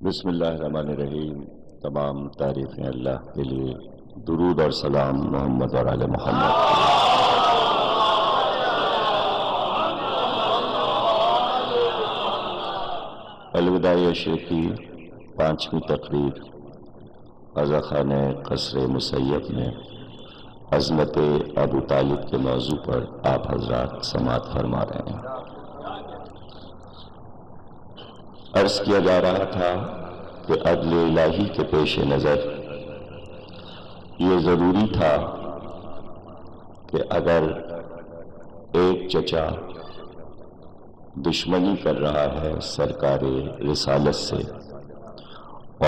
بسم اللہ الرحمن الرحیم۔ تمام تعریفیں اللہ کے لیے، درود اور سلام محمد اور آل محمد۔ الوداع شیخ کی 5ویں تقریر رضا خانہ قصر مسیب میں عظمت ابو طالب کے موضوع پر آپ حضرات سماعت فرما رہے ہیں۔ عرض کیا جا رہا تھا کہ عدل الہی کے پیش نظر یہ ضروری تھا کہ اگر ایک چچا دشمنی کر رہا ہے سرکار رسالت سے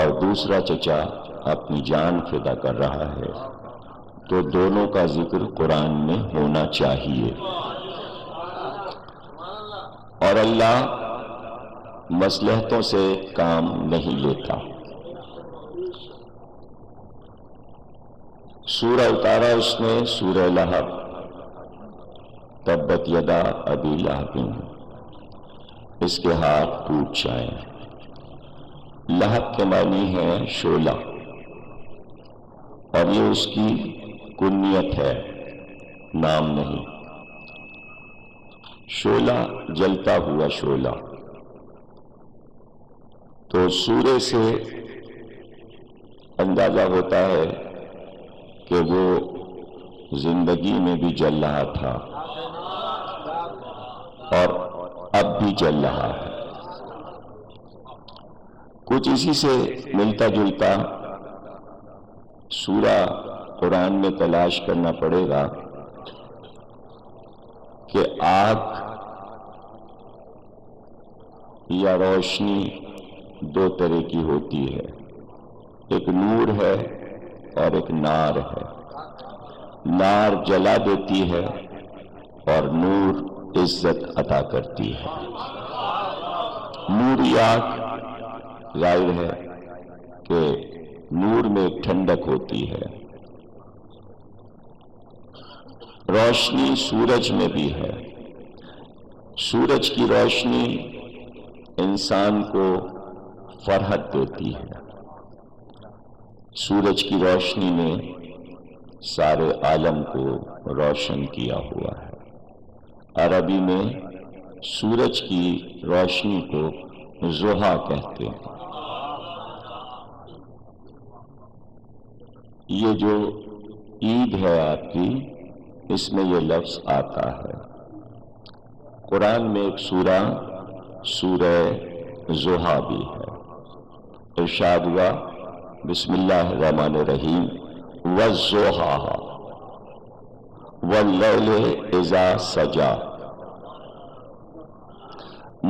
اور دوسرا چچا اپنی جان فدا کر رہا ہے تو دونوں کا ذکر قرآن میں ہونا چاہیے، اور اللہ مصلحتوں سے کام نہیں لیتا۔ سورہ اتارا اس نے سورہ لہب، تبت یدا ابی لہب، اس کے ہاتھ ٹوٹ جائیں۔ لہب کے معنی ہے شعلہ، اور یہ اس کی کنیت ہے، نام نہیں۔ شعلہ جلتا ہوا شعلہ، تو سورے سے اندازہ ہوتا ہے کہ وہ زندگی میں بھی جل رہا تھا اور اب بھی جل رہا ہے۔ کچھ اسی سے ملتا جلتا سورہ قرآن میں تلاش کرنا پڑے گا کہ آگ یا روشنی دو طرح کی ہوتی ہے، ایک نور ہے اور ایک نار ہے۔ نار جلا دیتی ہے اور نور عزت عطا کرتی ہے۔ نوری آگ ظاہر ہے کہ نور میں ایک ٹھنڈک ہوتی ہے۔ روشنی سورج میں بھی ہے۔ سورج کی روشنی انسان کو فرحت دیتی ہے۔ سورج کی روشنی نے سارے عالم کو روشن کیا ہوا ہے۔ عربی میں سورج کی روشنی کو ضحیٰ کہتے ہیں۔ یہ جو عید ہے آپ کی، اس میں یہ لفظ آتا ہے۔ قرآن میں ایک سورہ ضحیٰ بھی ہے۔ ارشاد ہوا بسم اللہ الرحمن الرحیم والضحیٰ واللیل اذا سجا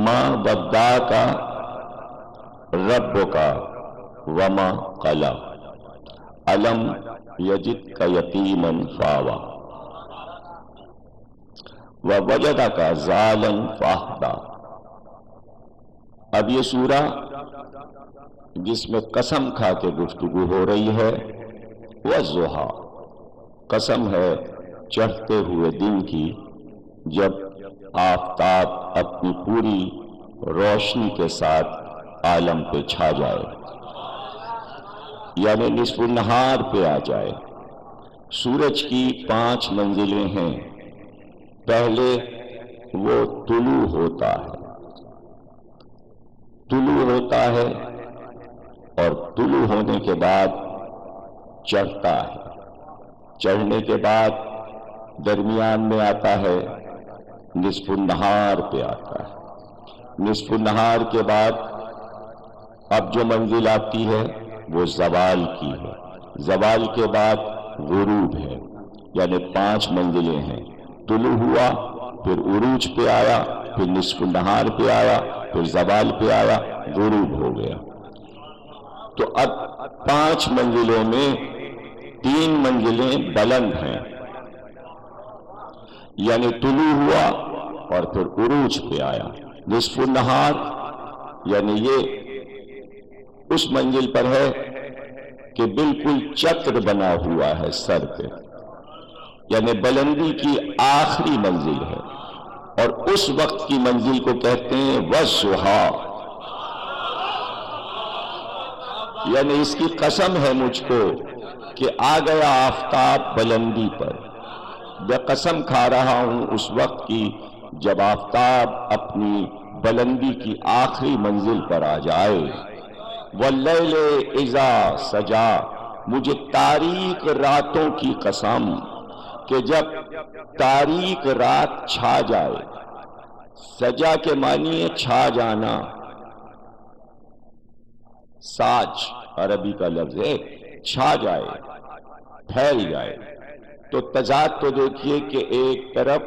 ما ودعک ربک وما قلی الم یجدک یتیما فآوی ووجدک ضالا فہدی۔ اب یہ سورہ جس میں قسم کھا کے گفتگو ہو رہی ہے والضحیٰ، قسم ہے چڑھتے ہوئے دن کی جب آفتاب اپنی پوری روشنی کے ساتھ عالم پہ چھا جائے، یعنی نصف النہار پہ آ جائے۔ سورج کی 5 منزلیں ہیں۔ پہلے وہ طلوع ہوتا ہے، اور طلوع ہونے کے بعد چڑھتا ہے۔ چڑھنے کے بعد درمیان میں آتا ہے، نصف النہار پہ آتا ہے۔ نصف النہار کے بعد اب جو منزل آتی ہے وہ زوال کی ہے۔ زوال کے بعد غروب ہے، یعنی 5 منزلیں ہیں۔ طلوع ہوا، پھر عروج پہ آیا، پھر نصف النہار پہ آیا، پھر زوال پہ آیا، غروب ہو گیا۔ تو اب 5 منزلوں میں 3 منزلیں بلند ہیں، یعنی طلوع ہوا اور پھر عروج پہ آیا۔ نصف النہار یعنی یہ اس منزل پر ہے کہ بالکل چکر بنا ہوا ہے سر پہ، یعنی بلندی کی آخری منزل ہے، اور اس وقت کی منزل کو کہتے ہیں والضحیٰ۔ یعنی اس کی قسم ہے مجھ کو کہ آ گیا آفتاب بلندی پر. میں قسم کھا رہا ہوں اس وقت کی جب آفتاب اپنی بلندی کی آخری منزل پر آ جائے. واللیل اذا سجا، مجھے تاریک راتوں کی قسم کہ جب تاریک رات چھا جائے. سجا کے معنی ہے چھا جانا. ساج عربی کا لفظ ہے، چھا جائے، پھیل جائے. تو تضاد تو دیکھیے کہ ایک طرف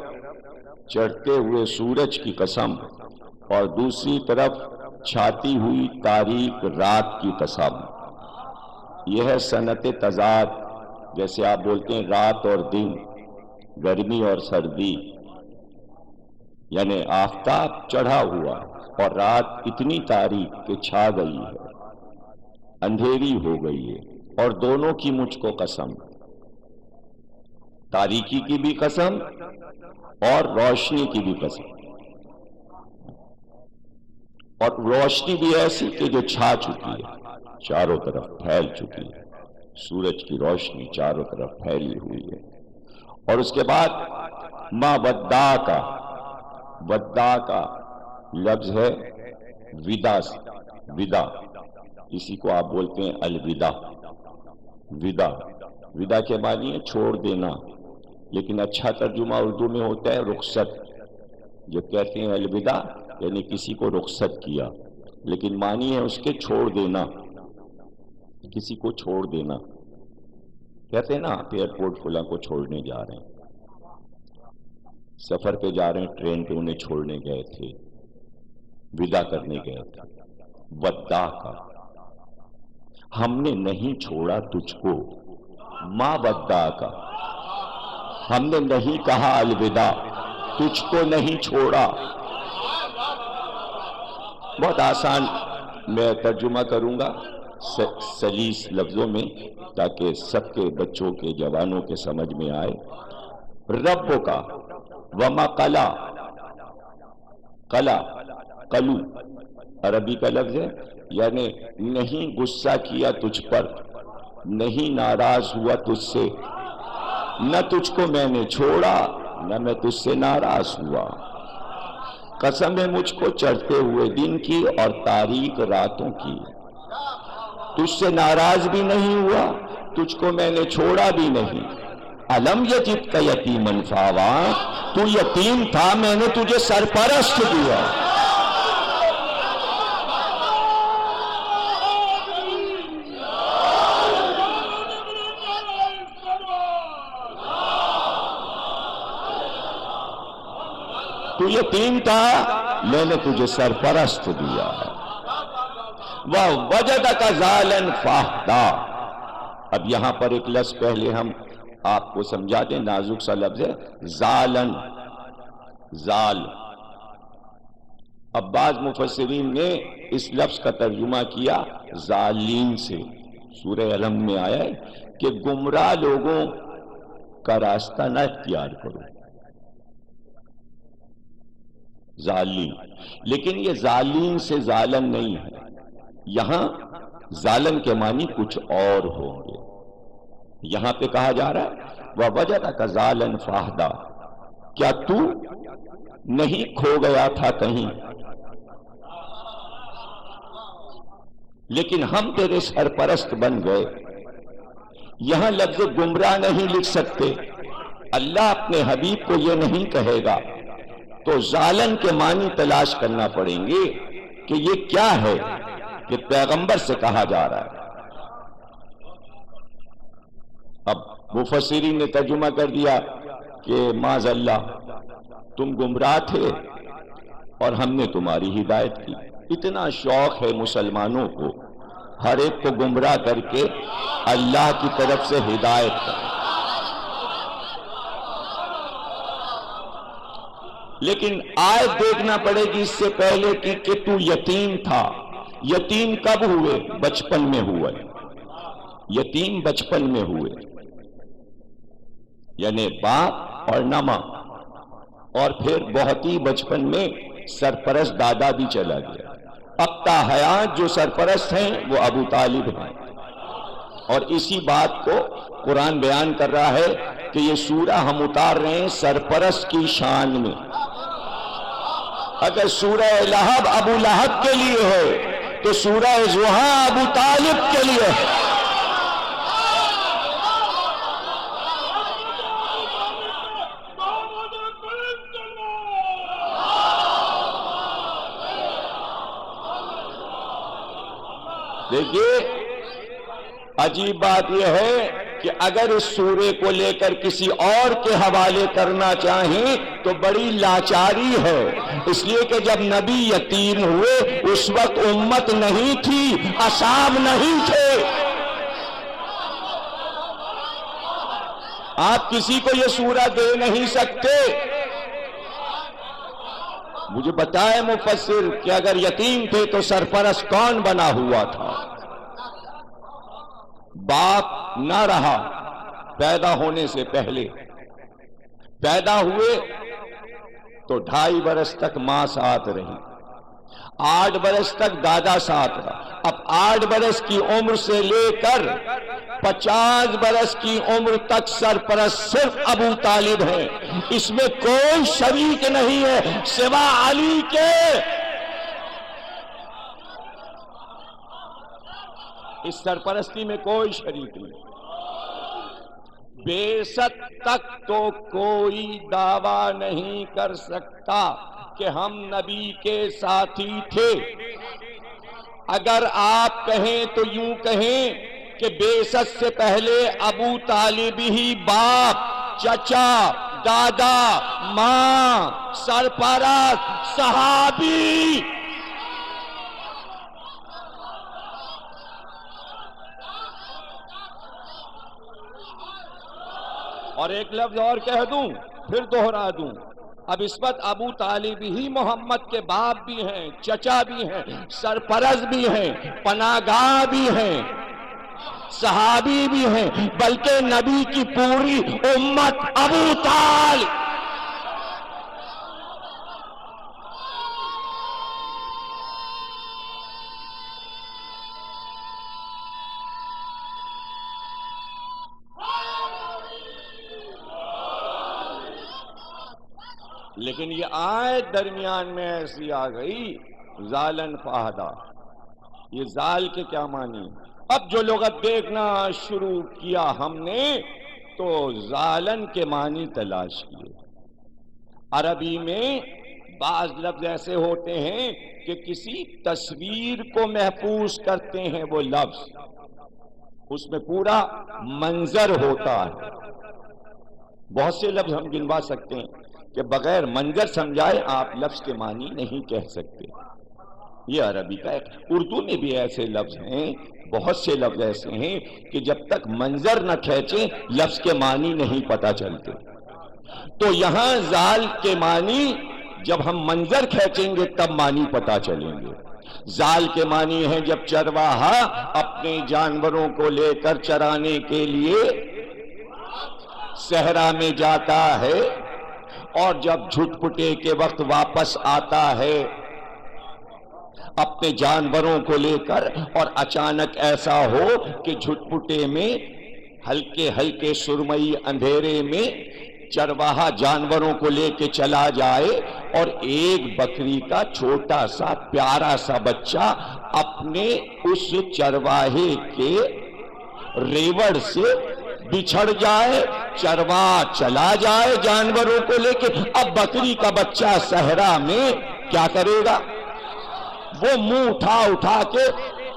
چڑھتے ہوئے سورج کی قسم اور دوسری طرف چھاتی ہوئی تاریک رات کی قسم. یہ ہے صنعت تضاد. جیسے آپ بولتے ہیں رات اور دن، گرمی اور سردی. یعنی آفتاب چڑھا ہوا اور رات اتنی تاریک کہ چھا گئی ہے، اندھیری ہو گئی ہے. اور دونوں کی مجھ کو قسم، تاریکی کی بھی قسم اور روشنی کی بھی قسم. اور روشنی بھی ایسی کہ جو چھا چکی ہے، چاروں طرف پھیل چکی ہے. سورج کی روشنی چاروں طرف پھیلی ہوئی ہے. اور اس کے بعد ما ودا کا لفظ ہے ودا سے. ودا اسی کو آپ بولتے ہیں الوداع. ودا کے معنی ہے چھوڑ دینا، لیکن اچھا ترجمہ اردو میں ہوتا ہے رخصت. جب کہتے ہیں الوداع یعنی کسی کو رخصت کیا، لیکن معنی ہے اس کے چھوڑ دینا. کسی کو چھوڑ دینا. کہتے ہیں نا آپ ایئرپورٹ فلاں کو چھوڑنے جا رہے ہیں، سفر پہ جا رہے ہیں، ٹرین پہ انہیں چھوڑنے گئے تھے، ودا کرنے گئے تھے. ودا کا ہم نے نہیں چھوڑا تجھ کو. ما ودا کا ہم نے نہیں کہا الوداع، تجھ کو نہیں چھوڑا. بہت آسان میں ترجمہ کروں گا سلیس لفظوں میں تاکہ سب کے بچوں کے جوانوں کے سمجھ میں آئے. رب کا وما قلا، قلو عربی کا لفظ ہے. یعنی نہیں غصہ کیا تجھ پر، نہیں ناراض ہوا تجھ سے، نہ تجھ کو میں نے چھوڑا نہ میں تجھ سے ناراض ہوا. قسم ہے مجھ کو چڑھتے ہوئے دن کی اور تاریک راتوں کی. تجھ سے ناراض بھی نہیں ہوا، تجھ کو میں نے چھوڑا بھی نہیں. الم یجدک یتیما فآویٰ، تو یتیم تھا میں نے تجھے سرپرست دیا. تو یتیم تھا میں نے تجھے سرپرست دیا. وَوَجَدَكَ ضَالًا فَأَهْدَىٰ. اب یہاں پر ایک لفظ پہلے ہم آپ کو سمجھا دیں، نازک سا لفظ ہے ضالًا. زال. اب بعض مفسرین نے اس لفظ کا ترجمہ کیا ضالین سے. سورہ علم میں آیا ہے کہ گمراہ لوگوں کا راستہ نہ اختیار کرو. ظالین. لیکن یہ ظالین سے ظالن نہیں ہے، یہاں ظالن کے معنی کچھ اور ہوں گے. یہاں پہ کہا جا رہا ہے وَوَجَدَكَ ضَالًا فَأَهْدَىٰ، کیا تو نہیں کھو گیا تھا کہیں، لیکن ہم تیرے سرپرست بن گئے. یہاں لفظ گمراہ نہیں لکھ سکتے، اللہ اپنے حبیب کو یہ نہیں کہے گا، تو ظالن کے معنی تلاش کرنا پڑیں گے کہ یہ کیا ہے کہ پیغمبر سے کہا جا رہا ہے. اب مفسرین نے ترجمہ کر دیا کہ معاذ اللہ تم گمراہ تھے اور ہم نے تمہاری ہدایت کی. اتنا شوق ہے مسلمانوں کو ہر ایک کو گمراہ کر کے اللہ کی طرف سے ہدایت کا. لیکن آیت دیکھنا پڑے گی اس سے پہلے کہ تو یتیم تھا. یتیم کب ہوئے؟ بچپن میں ہوئے. یتیم بچپن میں ہوئے، یعنی باپ اور نہ ماں. اور پھر بہت ہی بچپن میں سرپرست دادا بھی چلا گیا. پختہ حیات جو سرپرست ہیں وہ ابو طالب ہیں، اور اسی بات کو قرآن بیان کر رہا ہے کہ یہ سورہ ہم اتار رہے ہیں سرپرست کی شان میں۔ اگر سورہ لہب ابو لہب کے لیے ہے تو سورہ زحا ابو طالب کے لیے ہے۔ دیکھیے عجیب بات یہ ہے کہ اگر اس سورے کو لے کر کسی اور کے حوالے کرنا چاہیں تو بڑی لاچاری ہے، اس لیے کہ جب نبی یتیم ہوئے اس وقت امت نہیں تھی، اصحاب نہیں تھے۔ آپ کسی کو یہ سورہ دے نہیں سکتے۔ مجھے بتائے مفسر کہ اگر یتیم تھے تو سرپرست کون بنا ہوا تھا؟ باپ نہ رہا پیدا ہونے سے پہلے، پیدا ہوئے تو 2.5 برس تک ماں ساتھ رہی، 8 برس تک دادا ساتھ رہا۔ اب 8 برس کی عمر سے لے کر 50 برس کی عمر تک سرپرست صرف ابو طالب ہے، اس میں کوئی شریک نہیں ہے سوا علی کے۔ اس سرپرستی میں کوئی شریک نہیں۔ بیست تک تو کوئی دعویٰ نہیں کر سکتا کہ ہم نبی کے ساتھی تھے۔ اگر آپ کہیں تو یوں کہیں کہ بیست سے پہلے ابو طالب ہی باپ، چچا، دادا، ماں، سرپرست، صحابی۔ اور ایک لفظ اور کہہ دوں پھر دوہرا دوں، اب اس وقت ابو طالب ہی محمد کے باپ بھی ہیں، چچا بھی ہیں، سرپرست بھی ہیں، پناہ گاہ بھی ہیں، صحابی بھی ہیں، بلکہ نبی کی پوری امت ابو طالب۔ لیکن یہ آیت درمیان میں ایسی آ گئی زالن فہدا، یہ زال کے کیا معنی؟ اب جو لغت دیکھنا شروع کیا ہم نے تو زالن کے معنی تلاش کیے۔ عربی میں بعض لفظ ایسے ہوتے ہیں کہ کسی تصویر کو محفوظ کرتے ہیں، وہ لفظ اس میں پورا منظر ہوتا ہے۔ بہت سے لفظ ہم گنوا سکتے ہیں کہ بغیر منظر سمجھائے آپ لفظ کے معنی نہیں کہہ سکتے، یہ عربی کا ہے۔ اردو میں بھی ایسے لفظ ہیں، بہت سے لفظ ایسے ہیں کہ جب تک منظر نہ کھینچیں لفظ کے معنی نہیں پتہ چلتے۔ تو یہاں زال کے معنی جب ہم منظر کھینچیں گے تب معنی پتہ چلیں گے۔ زال کے معنی ہے جب چرواہا اپنے جانوروں کو لے کر چرانے کے لیے صحرا میں جاتا ہے اور جب جھٹپٹے کے وقت واپس آتا ہے اپنے جانوروں کو لے کر، اور اچانک ایسا ہو کہ جھٹپٹے میں ہلکے ہلکے سرمئی اندھیرے میں چرواہا جانوروں کو لے کے چلا جائے اور ایک بکری کا چھوٹا سا پیارا سا بچہ اپنے اس چرواہے کے ریوڑ سے بچھڑ جائے، چرواہا چلا جائے جانوروں کو لے کے، اب بکری کا بچہ صحرا میں کیا کرے گا؟ وہ منہ اٹھا کے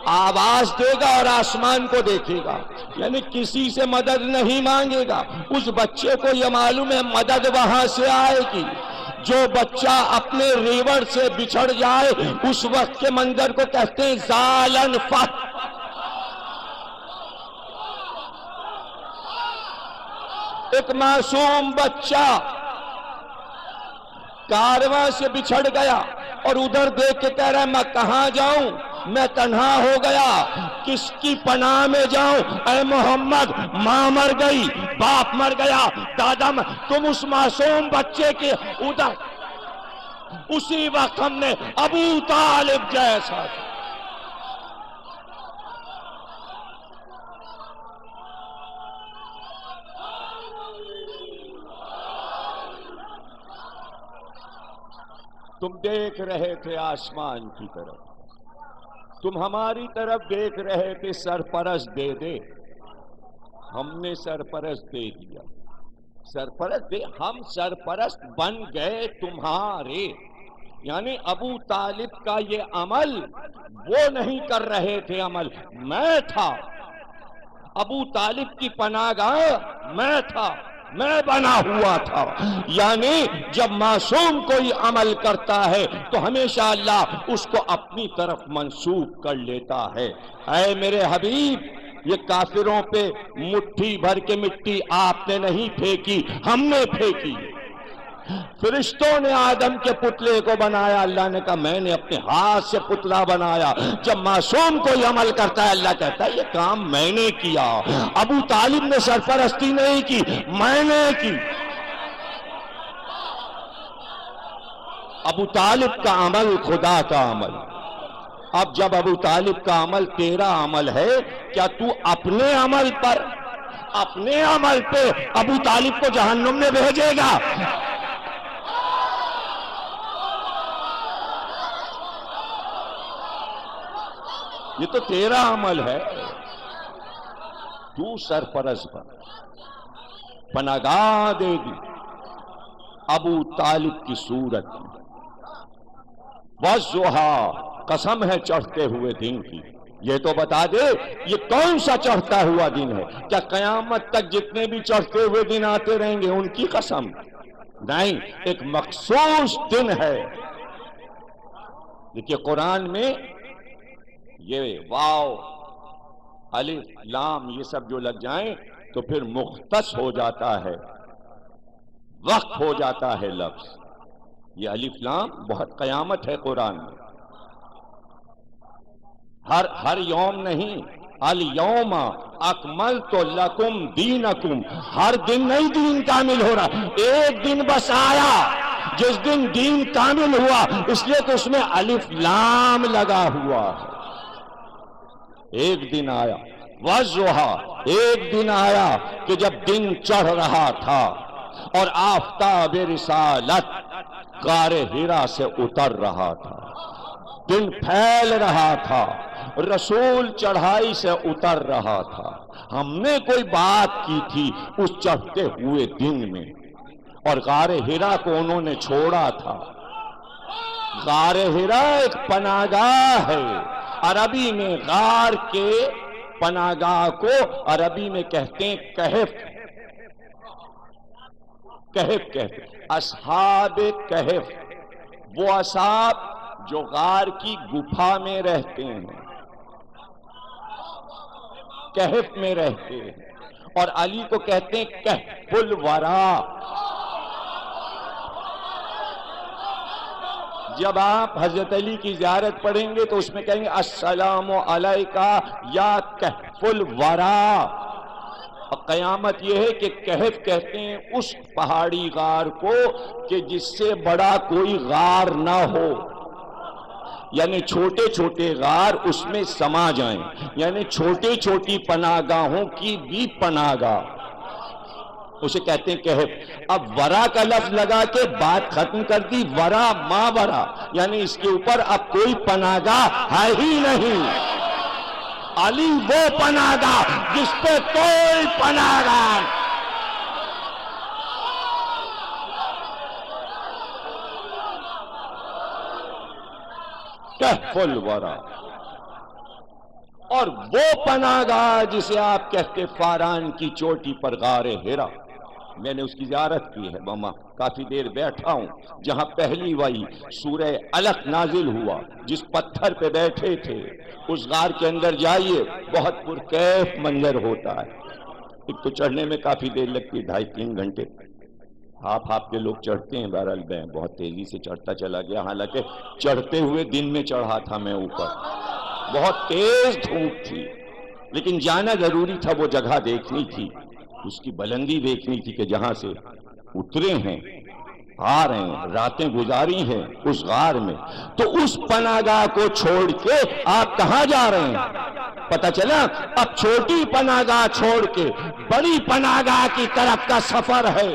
آواز دے گا اور آسمان کو دیکھے گا، یعنی کسی سے مدد نہیں مانگے گا۔ اس بچے کو یہ معلوم ہے مدد وہاں سے آئے گی۔ جو بچہ اپنے ریوڑ سے بچھڑ جائے اس وقت کے منظر کو کہتے ہیں زالن فت۔ ایک معصوم بچہ کارواں سے بچھڑ گیا اور ادھر دیکھ کے کہہ رہا ہے میں کہاں جاؤں، میں تنہا ہو گیا، کس کی پناہ میں جاؤں؟ اے محمد، ماں مر گئی، باپ مر گیا، دادا تم اس معصوم بچے کے ادھر اسی وقت ہم نے ابو طالب جیسا تم دیکھ رہے تھے آسمان کی طرف، تم ہماری طرف دیکھ رہے تھے سرپرست دے دے، ہم نے سرپرست دے دیا، سرپرست دے، ہم سرپرست بن گئے تمہارے۔ یعنی ابو طالب کا یہ عمل وہ نہیں کر رہے تھے، عمل میں تھا، ابو طالب کی پناہ گاہ میں تھا، میں بنا ہوا تھا۔ یعنی جب معصوم کوئی عمل کرتا ہے تو ہمیشہ اللہ اس کو اپنی طرف منسوب کر لیتا ہے۔ اے میرے حبیب، یہ کافروں پہ مٹھی بھر کے مٹی آپ نے نہیں پھینکی، ہم نے پھینکی۔ فرشتوں نے آدم کے پتلے کو بنایا، اللہ نے کہا میں نے اپنے ہاتھ سے پتلا بنایا۔ جب معصوم کوئی عمل کرتا ہے اللہ کہتا ہے یہ کام میں نے کیا۔ ابو طالب نے سرپرستی نہیں کی، میں نے کی۔ ابو طالب کا عمل خدا کا عمل۔ اب جب ابو طالب کا عمل تیرا عمل ہے، کیا تو اپنے عمل پر، اپنے عمل پہ ابو طالب کو جہنم میں بھیجے گا؟ یہ تو تیرا عمل ہے، تو سرپرست بن، پناہگاہ دے دی ابو طالب کی صورت میں۔ وَالضُّحَىٰ، قسم ہے چڑھتے ہوئے دن کی۔ یہ تو بتا دے یہ کون سا چڑھتا ہوا دن ہے؟ کیا قیامت تک جتنے بھی چڑھتے ہوئے دن آتے رہیں گے ان کی قسم؟ نہیں، ایک مخصوص دن ہے۔ دیکھیے قرآن میں یہ واو الف لام یہ سب جو لگ جائیں تو پھر مختص ہو جاتا ہے، وقت ہو جاتا ہے لفظ۔ یہ الف لام بہت قیامت ہے قرآن میں، ہر یوم نہیں، الیوم اکملت لکم دینکم، ہر دن نہیں دین کامل ہو رہا، ایک دن بس آیا جس دن دین کامل ہوا، اس لیے کہ اس میں الف لام لگا ہوا ہے۔ ایک دن آیا، وَالضُّحَىٰ، ایک دن آیا کہ جب دن چڑھ رہا تھا اور آفتاب رسالت غار حرا سے اتر رہا تھا، دن پھیل رہا تھا، رسول چڑھائی سے اتر رہا تھا۔ ہم نے کوئی بات کی تھی اس چڑھتے ہوئے دن میں، اور غار حرا کو انہوں نے چھوڑا تھا۔ غار حرا ایک پناہگاہ ہے، عربی میں غار کے پناہگاہ کو عربی میں کہتے ہیں کہف، کہف کہتے ہیں، اصحاب کہف، وہ اصحاب جو غار کی گفا میں رہتے ہیں، کہف میں رہتے ہیں، اور علی کو کہتے ہیں کہف الورا۔ جب آپ حضرت علی کی زیارت پڑھیں گے تو اس میں کہیں گے السلام علیکہ یا کہف الورا۔ قیامت یہ ہے کہ کہف کہتے ہیں اس پہاڑی غار کو کہ جس سے بڑا کوئی غار نہ ہو، یعنی چھوٹے چھوٹے غار اس میں سما جائیں، یعنی چھوٹی چھوٹی پناہگاہوں کی بھی پناہگاہ، اسے کہتے ہیں کہف۔ اب ورا کا لفظ لگا کے بات ختم کر دی، ورا ما ورا، یعنی اس کے اوپر اب کوئی پناہگاہ ہے ہی نہیں۔ علی وہ پناہگاہ جس پہ کوئی پناہگاہ۔ کہف الورا، اور وہ پناہگاہ جسے آپ کہتے فاران کی چوٹی پر غار حرا۔ میں نے اس کی زیارت کی ہے ماما، کافی دیر بیٹھا ہوں، جہاں پہلی وہی سورہ علق نازل ہوا، جس پتھر پہ بیٹھے تھے اس غار کے اندر جائیے، بہت پرکیف منظر ہوتا ہے۔ ایک تو چڑھنے میں کافی دیر لگتی ہے، 2.5-3 گھنٹے، آپ کے لوگ چڑھتے ہیں، بہرحال میں بہت تیزی سے چڑھتا چلا گیا، حالانکہ چڑھتے ہوئے دن میں چڑھا تھا میں اوپر، بہت تیز دھوپ تھی، لیکن جانا ضروری تھا، وہ جگہ دیکھنی تھی، اس کی بلندی دیکھنی تھی کہ جہاں سے اترے ہیں آ رہے ہیں، راتیں گزاری ہیں اس غار میں، تو اس پناہ گاہ کو چھوڑ کے آپ کہاں جا رہے ہیں؟ پتہ چلا اب چھوٹی پناہ گاہ چھوڑ کے بڑی پناہ گاہ کی طرف کا سفر ہے۔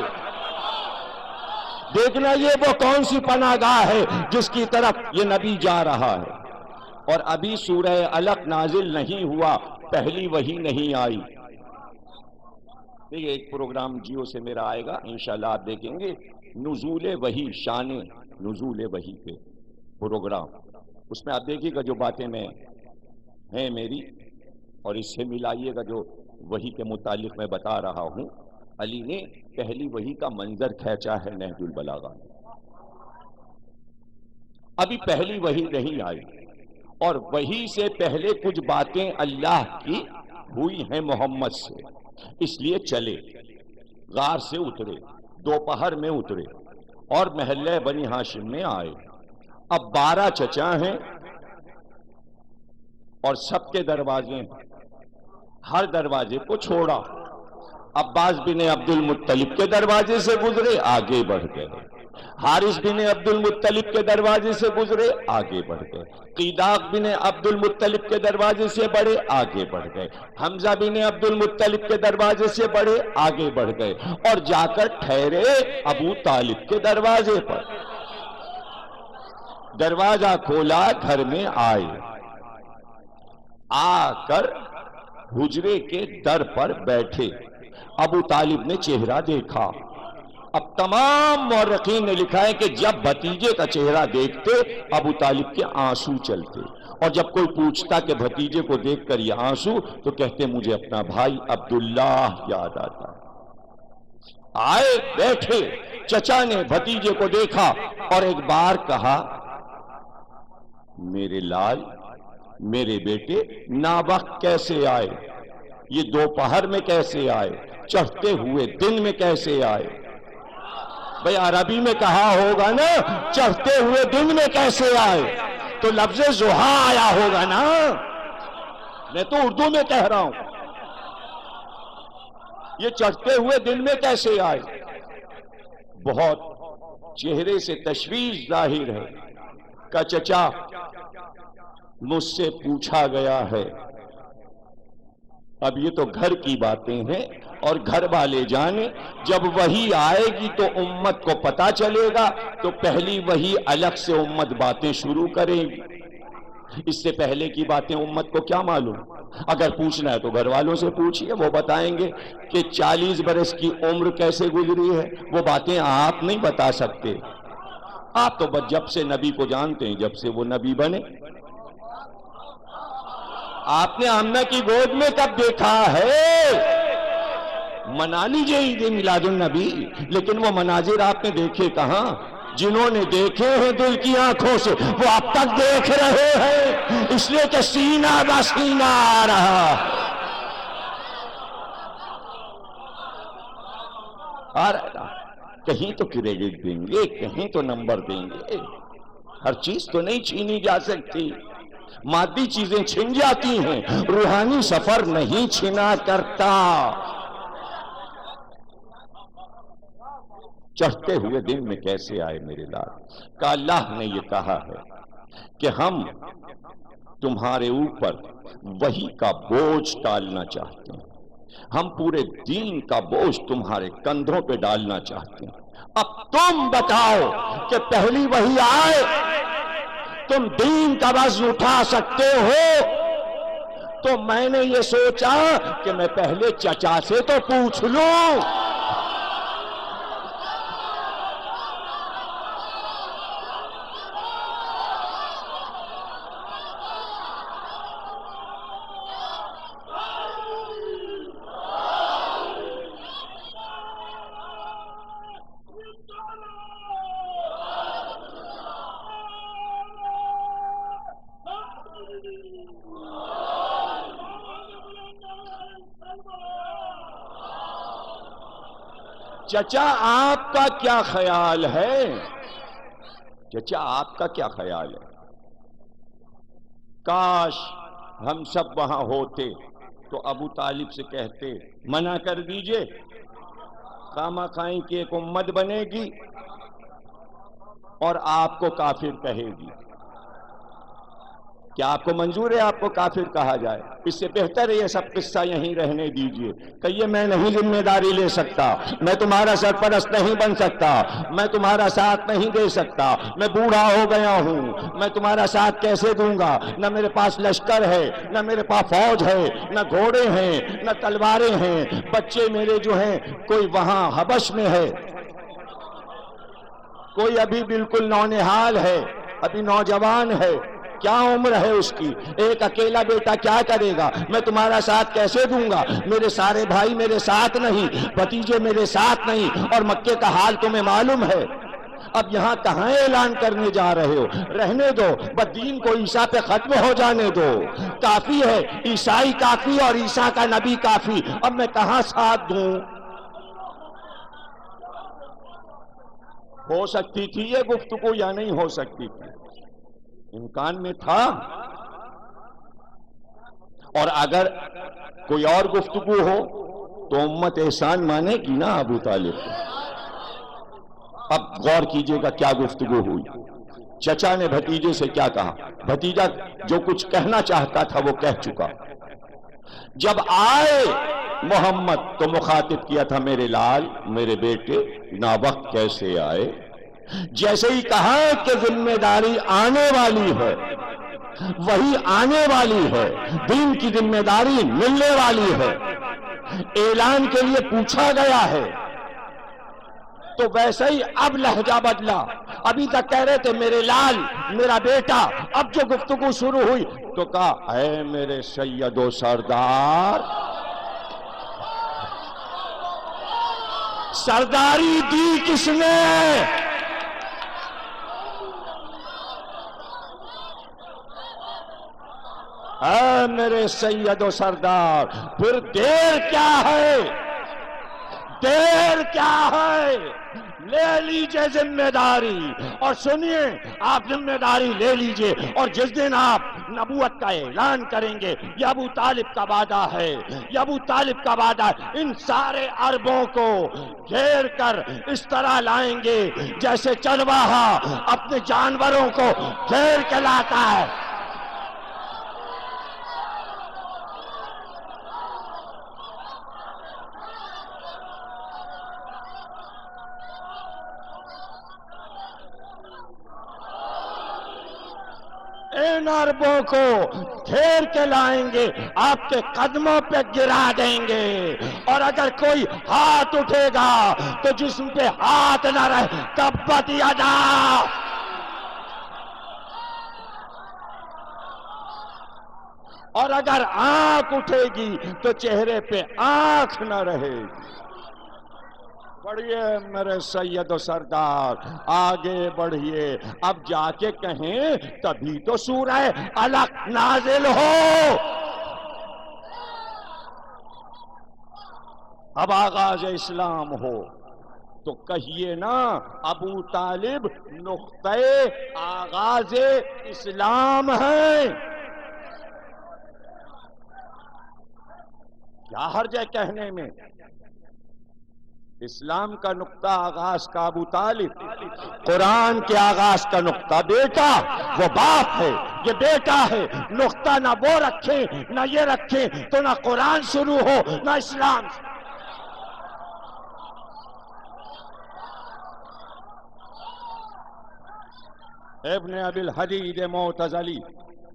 دیکھنا یہ وہ کون سی پناہ گاہ ہے جس کی طرف یہ نبی جا رہا ہے۔ اور ابھی سورہ علق نازل نہیں ہوا، پہلی وحی نہیں آئی۔ دیکھیں ایک پروگرام جیو سے میرا آئے گا انشاءاللہ، آپ دیکھیں گے نزول وحی، شان نزول وحی پہ پروگرام، اس میں آپ دیکھیے گا جو باتیں میں ہیں میری، اور اس سے ملائیے گا جو وحی کے متعلق میں بتا رہا ہوں۔ علی نے پہلی وحی کا منظر کھینچا ہے نہج البلاغہ، ابھی پہلی وحی نہیں آئی، اور وحی سے پہلے کچھ باتیں اللہ کی ہوئی ہیں محمد سے، اس لیے چلے، غار سے اترے، دوپہر میں اترے اور محلہ بنی ہاشم میں آئے۔ اب 12 چچا ہیں اور سب کے دروازے ہیں، ہر دروازے کو چھوڑا۔ عباس بن عبد المطلب کے دروازے سے گزرے، آگے بڑھ گئے۔ حارث بن عبد المطلب کے دروازے سے گزرے، آگے بڑھ گئے۔ قیداق بن عبد المطلب کے دروازے سے بڑھے، آگے بڑھ گئے۔ حمزہ بن عبد المطلب کے دروازے سے بڑھے، آگے بڑھ گئے، اور جا کر ٹھہرے ابو طالب کے دروازے پر۔ دروازہ کھولا، گھر میں آئے، آ کر حجرے کے در پر بیٹھے۔ ابو طالب نے چہرہ دیکھا۔ اب تمام مورخین نے لکھا ہے کہ جب بھتیجے کا چہرہ دیکھتے ابو طالب کے آنسو چلتے، اور جب کوئی پوچھتا کہ بھتیجے کو دیکھ کر یہ آنسو، تو کہتے مجھے اپنا بھائی عبداللہ یاد آتا۔ آئے، بیٹھے، چچا نے بھتیجے کو دیکھا اور ایک بار کہا میرے لال، میرے بیٹے ناوقت کیسے آئے؟ یہ دوپہر میں کیسے آئے؟ چڑھتے ہوئے دن میں کیسے آئے؟ بھئی عربی میں کہا ہوگا نا چڑھتے ہوئے دن میں کیسے آئے، تو لفظ ضحیٰ آیا ہوگا نا، میں تو اردو میں کہہ رہا ہوں۔ یہ چڑھتے ہوئے دن میں کیسے آئے؟ بہت چہرے سے تشویش ظاہر ہے کہ چچا مجھ سے پوچھا گیا ہے۔ اب یہ تو گھر کی باتیں ہیں اور گھر والے جانے، جب وحی آئے گی تو امت کو پتا چلے گا، تو پہلی وحی الگ سے امت باتیں شروع کرے گی، اس سے پہلے کی باتیں امت کو کیا معلوم؟ اگر پوچھنا ہے تو گھر والوں سے پوچھئے، وہ بتائیں گے کہ 40 برس کی عمر کیسے گزری ہے، وہ باتیں آپ نہیں بتا سکتے۔ آپ تو بس جب سے نبی کو جانتے ہیں، جب سے وہ نبی بنے۔ آپ نے آمنہ کی گود میں کب دیکھا ہے؟ منا لیجئے عید میلاد النبی، لیکن وہ مناظر آپ نے دیکھے کہاں؟ جنہوں نے دیکھے ہیں دل کی آنکھوں سے، وہ اب تک دیکھ رہے ہیں، اس لیے کہ سینہ بہ سینہ آ رہا ہے۔ کہیں تو کریڈٹ دیں گے، کہیں تو نمبر دیں گے، ہر چیز تو نہیں چھینی جا سکتی۔ مادی چیزیں چھن جاتی ہیں، روحانی سفر نہیں چھنا کرتا۔ چڑھتے ہوئے دن میں کیسے آئے میرے لال؟ کہ اللہ نے یہ کہا ہے کہ ہم تمہارے اوپر وحی کا بوجھ ڈالنا چاہتے ہیں، ہم پورے دین کا بوجھ تمہارے کندھوں پہ ڈالنا چاہتے ہیں۔ اب تم بتاؤ کہ پہلی وحی آئے، تم دین کا وزن اٹھا سکتے ہو؟ تو میں نے یہ سوچا کہ میں پہلے چچا سے تو پوچھ لوں۔ چچا آپ کا کیا خیال ہے؟ چچا آپ کا کیا خیال ہے؟ کاش ہم سب وہاں ہوتے تو ابو طالب سے کہتے منع کر دیجئے، خامہ خواہی کی ایک امت بنے گی، اور آپ کو کافر کہے گی. کیا آپ کو منظور ہے آپ کو کافر کہا جائے؟ اس سے بہتر ہے یہ سب قصہ یہیں رہنے دیجئے. کہیے میں نہیں ذمہ داری لے سکتا، میں تمہارا سرپرست نہیں بن سکتا، میں تمہارا ساتھ نہیں دے سکتا، میں بوڑھا ہو گیا ہوں، میں تمہارا ساتھ کیسے دوں گا؟ نہ میرے پاس لشکر ہے، نہ میرے پاس فوج ہے، نہ گھوڑے ہیں، نہ تلواریں ہیں. بچے میرے جو ہیں کوئی وہاں حبش میں ہے، کوئی ابھی بالکل نونہال ہے، ابھی نوجوان ہے، کیا عمر ہے اس کی؟ ایک اکیلا بیٹا کیا کرے گا؟ میں تمہارا ساتھ کیسے دوں گا؟ میرے سارے بھائی میرے ساتھ نہیں، بھتیجے میرے ساتھ نہیں، اور مکے کا حال تمہیں معلوم ہے. اب یہاں کہاں اعلان کرنے جا رہے ہو؟ رہنے دو، بس دین کو عیسیٰ پہ ختم ہو جانے دو. کافی ہے، عیسائی کافی اور عیسیٰ کا نبی کافی. اب میں کہاں ساتھ دوں؟ ہو سکتی تھی یہ گفتگو یا نہیں ہو سکتی تھی؟ امکان میں تھا. اور اگر کوئی اور گفتگو ہو تو امت احسان مانے گی نا ابو طالب کو. اب غور کیجئے گا کیا گفتگو ہوئی. چچا نے بھتیجے سے کیا کہا؟ بھتیجا جو کچھ کہنا چاہتا تھا وہ کہہ چکا. جب آئے محمد تو مخاطب کیا تھا میرے لال، میرے بیٹے، نا وقت کیسے آئے. جیسے ہی کہا کہ ذمہ داری آنے والی ہے، وہی آنے والی ہے، دین کی ذمہ داری ملنے والی ہے، اعلان کے لیے پوچھا گیا ہے، تو ویسے ہی اب لہجہ بدلا. ابھی تک کہہ رہے تھے میرے لال، میرا بیٹا، اب جو گفتگو شروع ہوئی تو کہا اے میرے سید و سردار. سرداری دی کس نے؟ اے میرے سید و سردار. پھر دیر کیا ہے؟ دیر کیا ہے؟ لے لیجئے ذمہ داری. اور سنیے، آپ ذمہ داری لے لیجئے، اور جس دن آپ نبوت کا اعلان کریں گے، یہ ابو طالب کا وعدہ ہے، یہ ابو طالب کا وعدہ ہے. ان سارے عربوں کو گھیر کر اس طرح لائیں گے جیسے چرواہا اپنے جانوروں کو گھیر کے لاتا ہے. ان عربوں کو گھیر کے لائیں گے، آپ کے قدموں پہ گرا دیں گے. اور اگر کوئی ہاتھ اٹھے گا تو جسم پہ ہاتھ نہ رہے. تبت یدا. اور اگر آنکھ اٹھے گی تو چہرے پہ آنکھ نہ رہے گی. بڑھئے میرے سید و سردار، آگے بڑھئے. اب جا کے کہیں تبھی تو سورہ علق نازل ہو. اب آغاز اسلام ہو تو کہیے نا ابو طالب نقطہ آغاز اسلام ہے. کیا حرج ہے کہنے میں؟ اسلام کا نقطہ آغاز کا ابو طالب، قرآن کے آغاز کا نقطہ بیٹا، وہ باپ ہے، یہ بیٹا ہے. نقطہ نہ وہ رکھیں نہ یہ رکھیں تو نہ قرآن شروع ہو نہ اسلام. ابن ابی الحدید معتزلی،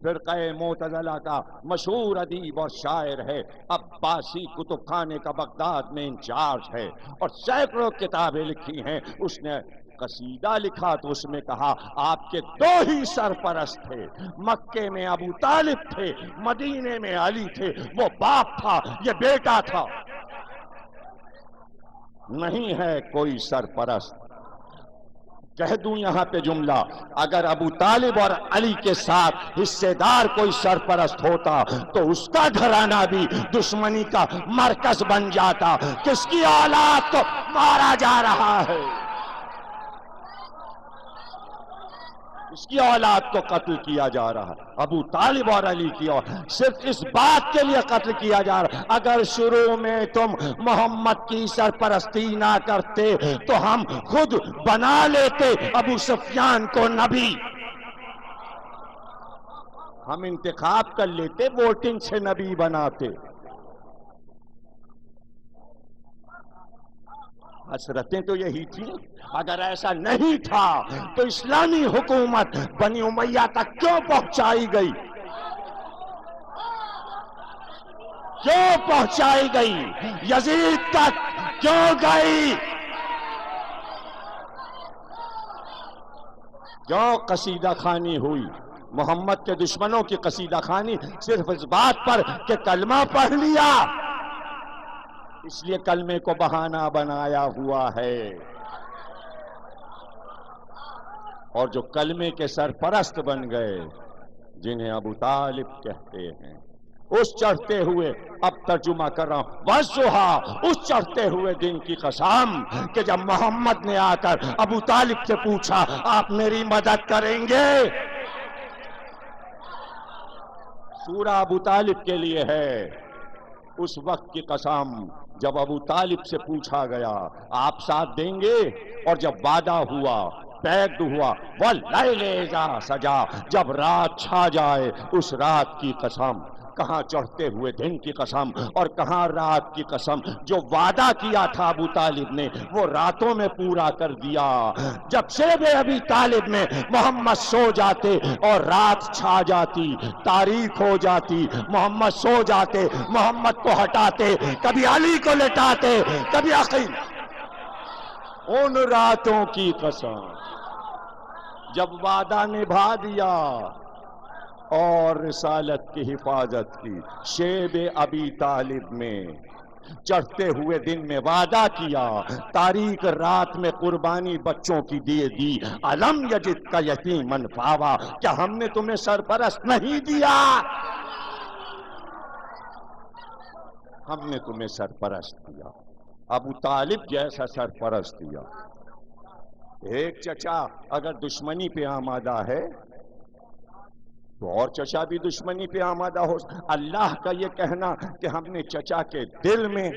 فرقہ معتزلہ کا مشہور ادیب اور شاعر ہے. عباسی کتب خانے کا بغداد میں انچارج ہے اور سینکڑوں کتابیں لکھی ہیں. اس نے قصیدہ لکھا تو اس میں کہا آپ کے دو ہی سرپرست تھے. مکے میں ابو طالب تھے، مدینے میں علی تھے. وہ باپ تھا، یہ بیٹا تھا. نہیں ہے کوئی سرپرست. کہہ دوں یہاں پہ جملہ، اگر ابو طالب اور علی کے ساتھ حصے دار کوئی سرپرست ہوتا تو اس کا گھرانہ بھی دشمنی کا مرکز بن جاتا. کس کی اولاد کو مارا جا رہا ہے؟ اس کی اولاد کو قتل کیا جا رہا ہے، ابو طالب اور علی کی اولاد صرف اس بات کے لیے قتل کیا جا رہا ہے۔ اگر شروع میں تم محمد کی سرپرستی نہ کرتے تو ہم خود بنا لیتے ابو سفیان کو نبی، ہم انتخاب کر لیتے، ووٹنگ سے نبی بناتے۔ حسرتیں تو یہی تھیں۔ اگر ایسا نہیں تھا تو اسلامی حکومت بنی امیہ تک کیوں پہنچائی گئی؟ کیوں پہنچائی گئی؟ یزید تک کیوں گئی؟ کیوں قصیدہ خوانی ہوئی؟ محمد کے دشمنوں کی قصیدہ خوانی صرف اس بات پر کہ کلمہ پڑھ لیا، اس لیے کلمے کو بہانہ بنایا ہوا ہے۔ اور جو کلمے کے سرپرست بن گئے، جنہیں ابو طالب کہتے ہیں، اس چڑھتے ہوئے، اب ترجمہ کر رہا ہوں، وَالضُّحَىٰ، اس چڑھتے ہوئے دن کی قسم کہ جب محمد نے آ کر ابو طالب سے پوچھا آپ میری مدد کریں گے؟ سورہ ابو طالب کے لیے ہے۔ اس وقت کی قسم جب ابو طالب سے پوچھا گیا آپ ساتھ دیں گے، اور جب وعدہ ہوا، پیکٹ ہوا، وَاللَّيْلِ إِذَا سَجَىٰ، جب رات چھا جائے، اس رات کی قسم، کہاں چڑھتے ہوئے دن کی قسم اور کہاں رات کی قسم۔ جو وعدہ کیا تھا ابو طالب نے وہ راتوں میں پورا کر دیا۔ جب شیب ابی طالب میں محمد سو جاتے اور رات چھا جاتی، تاریخ ہو جاتی، محمد سو جاتے، محمد کو ہٹاتے، کبھی علی کو لٹاتے، کبھی عقیل۔ ان راتوں کی قسم جب وعدہ نبھا دیا اور رسالت کی حفاظت کی، شیب ابی طالب میں چڑھتے ہوئے دن میں وعدہ کیا، تاریخ رات میں قربانی بچوں کی دی، الم یجد کا یتیمن فآویٰ، کیا ہم نے تمہیں سرپرست نہیں دیا؟ ہم نے تمہیں سرپرست دیا، ابو طالب جیسا سرپرست دیا۔ ایک چچا اگر دشمنی پہ آمادہ ہے تو اور چچا بھی دشمنی پہ آمادہ ہو۔ اللہ کا یہ کہنا کہ ہم نے چچا کے دل میں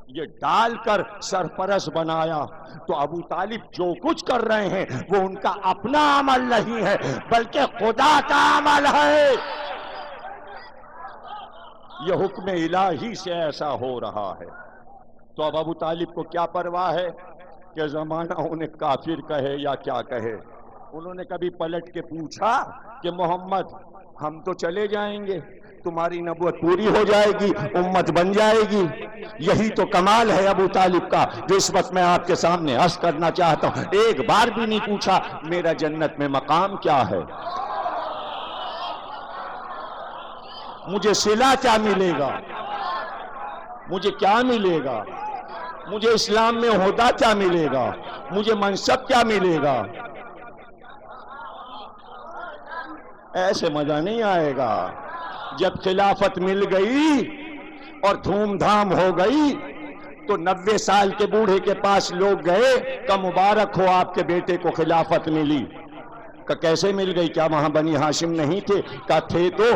یہ ڈال کر سرپرست بنایا، تو ابو طالب جو کچھ کر رہے ہیں وہ ان کا اپنا عمل نہیں ہے بلکہ خدا کا عمل ہے۔ یہ حکم الہی سے ایسا ہو رہا ہے۔ تو اب ابو طالب کو کیا پرواہ ہے کہ زمانہ انہیں کافر کہے یا کیا کہے؟ انہوں نے کبھی پلٹ کے پوچھا کہ محمد ہم تو چلے جائیں گے، تمہاری نبوت پوری ہو جائے گی، امت بن جائے گی؟ یہی تو کمال ہے ابو طالب کا جو اس وقت میں آپ کے سامنے عرض کرنا چاہتا ہوں۔ ایک بار بھی نہیں پوچھا میرا جنت میں مقام کیا ہے، مجھے صلہ کیا ملے گا، مجھے کیا ملے گا، مجھے اسلام میں عہدہ کیا ملے گا، مجھے منصب کیا ملے گا۔ ایسے مزہ نہیں آئے گا۔ جب خلافت مل گئی اور دھوم دھام ہو گئی تو 90 سال کے بوڑھے کے پاس لوگ گئے کہ مبارک ہو آپ کے بیٹے کو خلافت ملی۔ کہ کیسے مل گئی، کیا وہاں بنی ہاشم نہیں تھے؟ کہا تھے تو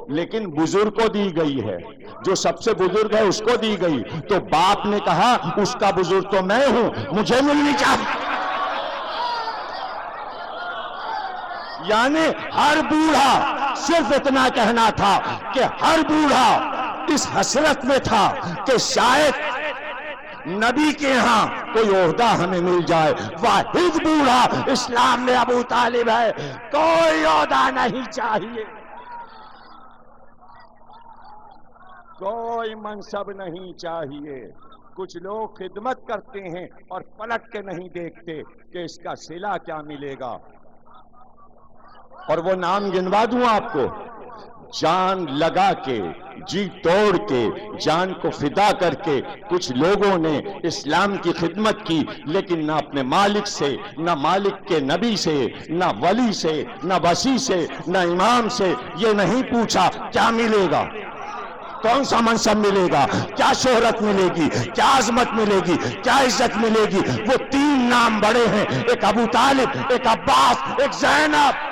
لیکن بزرگ کو دی گئی ہے، جو سب سے بزرگ ہے اس کو دی گئی۔ تو باپ نے کہا اس کا بزرگ تو میں ہوں، مجھے ملنی چاہیے۔ یعنی ہر بوڑھا صرف اتنا کہنا تھا کہ ہر بوڑھا اس حسرت میں تھا کہ شاید نبی کے ہاں کوئی عہدہ ہمیں مل جائے۔ واحد بوڑھا اسلام میں ابو طالب ہے، کوئی عہدہ نہیں چاہیے، کوئی منصب نہیں چاہیے۔ کچھ لوگ خدمت کرتے ہیں اور پلٹ کے نہیں دیکھتے کہ اس کا صلہ کیا ملے گا۔ اور وہ نام گنوا دوں آپ کو، جان لگا کے، جی توڑ کے، جان کو فدا کر کے کچھ لوگوں نے اسلام کی خدمت کی، لیکن نہ اپنے مالک سے، نہ مالک کے نبی سے، نہ ولی سے، نہ وصی سے، نہ امام سے یہ نہیں پوچھا کیا ملے گا۔ کون سا منصب ملے گا، کیا شہرت ملے گی، کیا عظمت ملے گی، کیا عزت ملے گی؟ وہ تین نام بڑے ہیں، ایک ابو طالب، ایک عباس، ایک زینب۔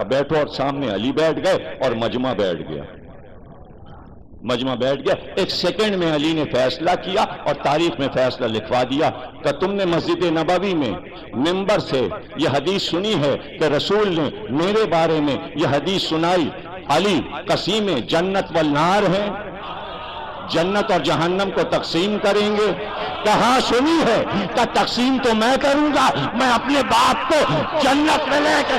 کہا بیٹھو، اور سامنے علی بیٹھ گئے اور مجمع بیٹھ گیا. مجمع بیٹھ گیا. ایک سیکنڈ میں علی نے فیصلہ کیا اور تاریخ میں فیصلہ لکھوا دیا کہ تم نے مسجد نبوی میں ممبر سے یہ حدیث سنی ہے کہ رسول نے میرے بارے میں یہ حدیث سنائی، علی قسیم جنت والنار ہیں، جنت اور جہنم کو تقسیم کریں گے. کہاں سنی ہے کہ تقسیم تو میں کروں گا، میں اپنے باپ کو جنت میں لے کے.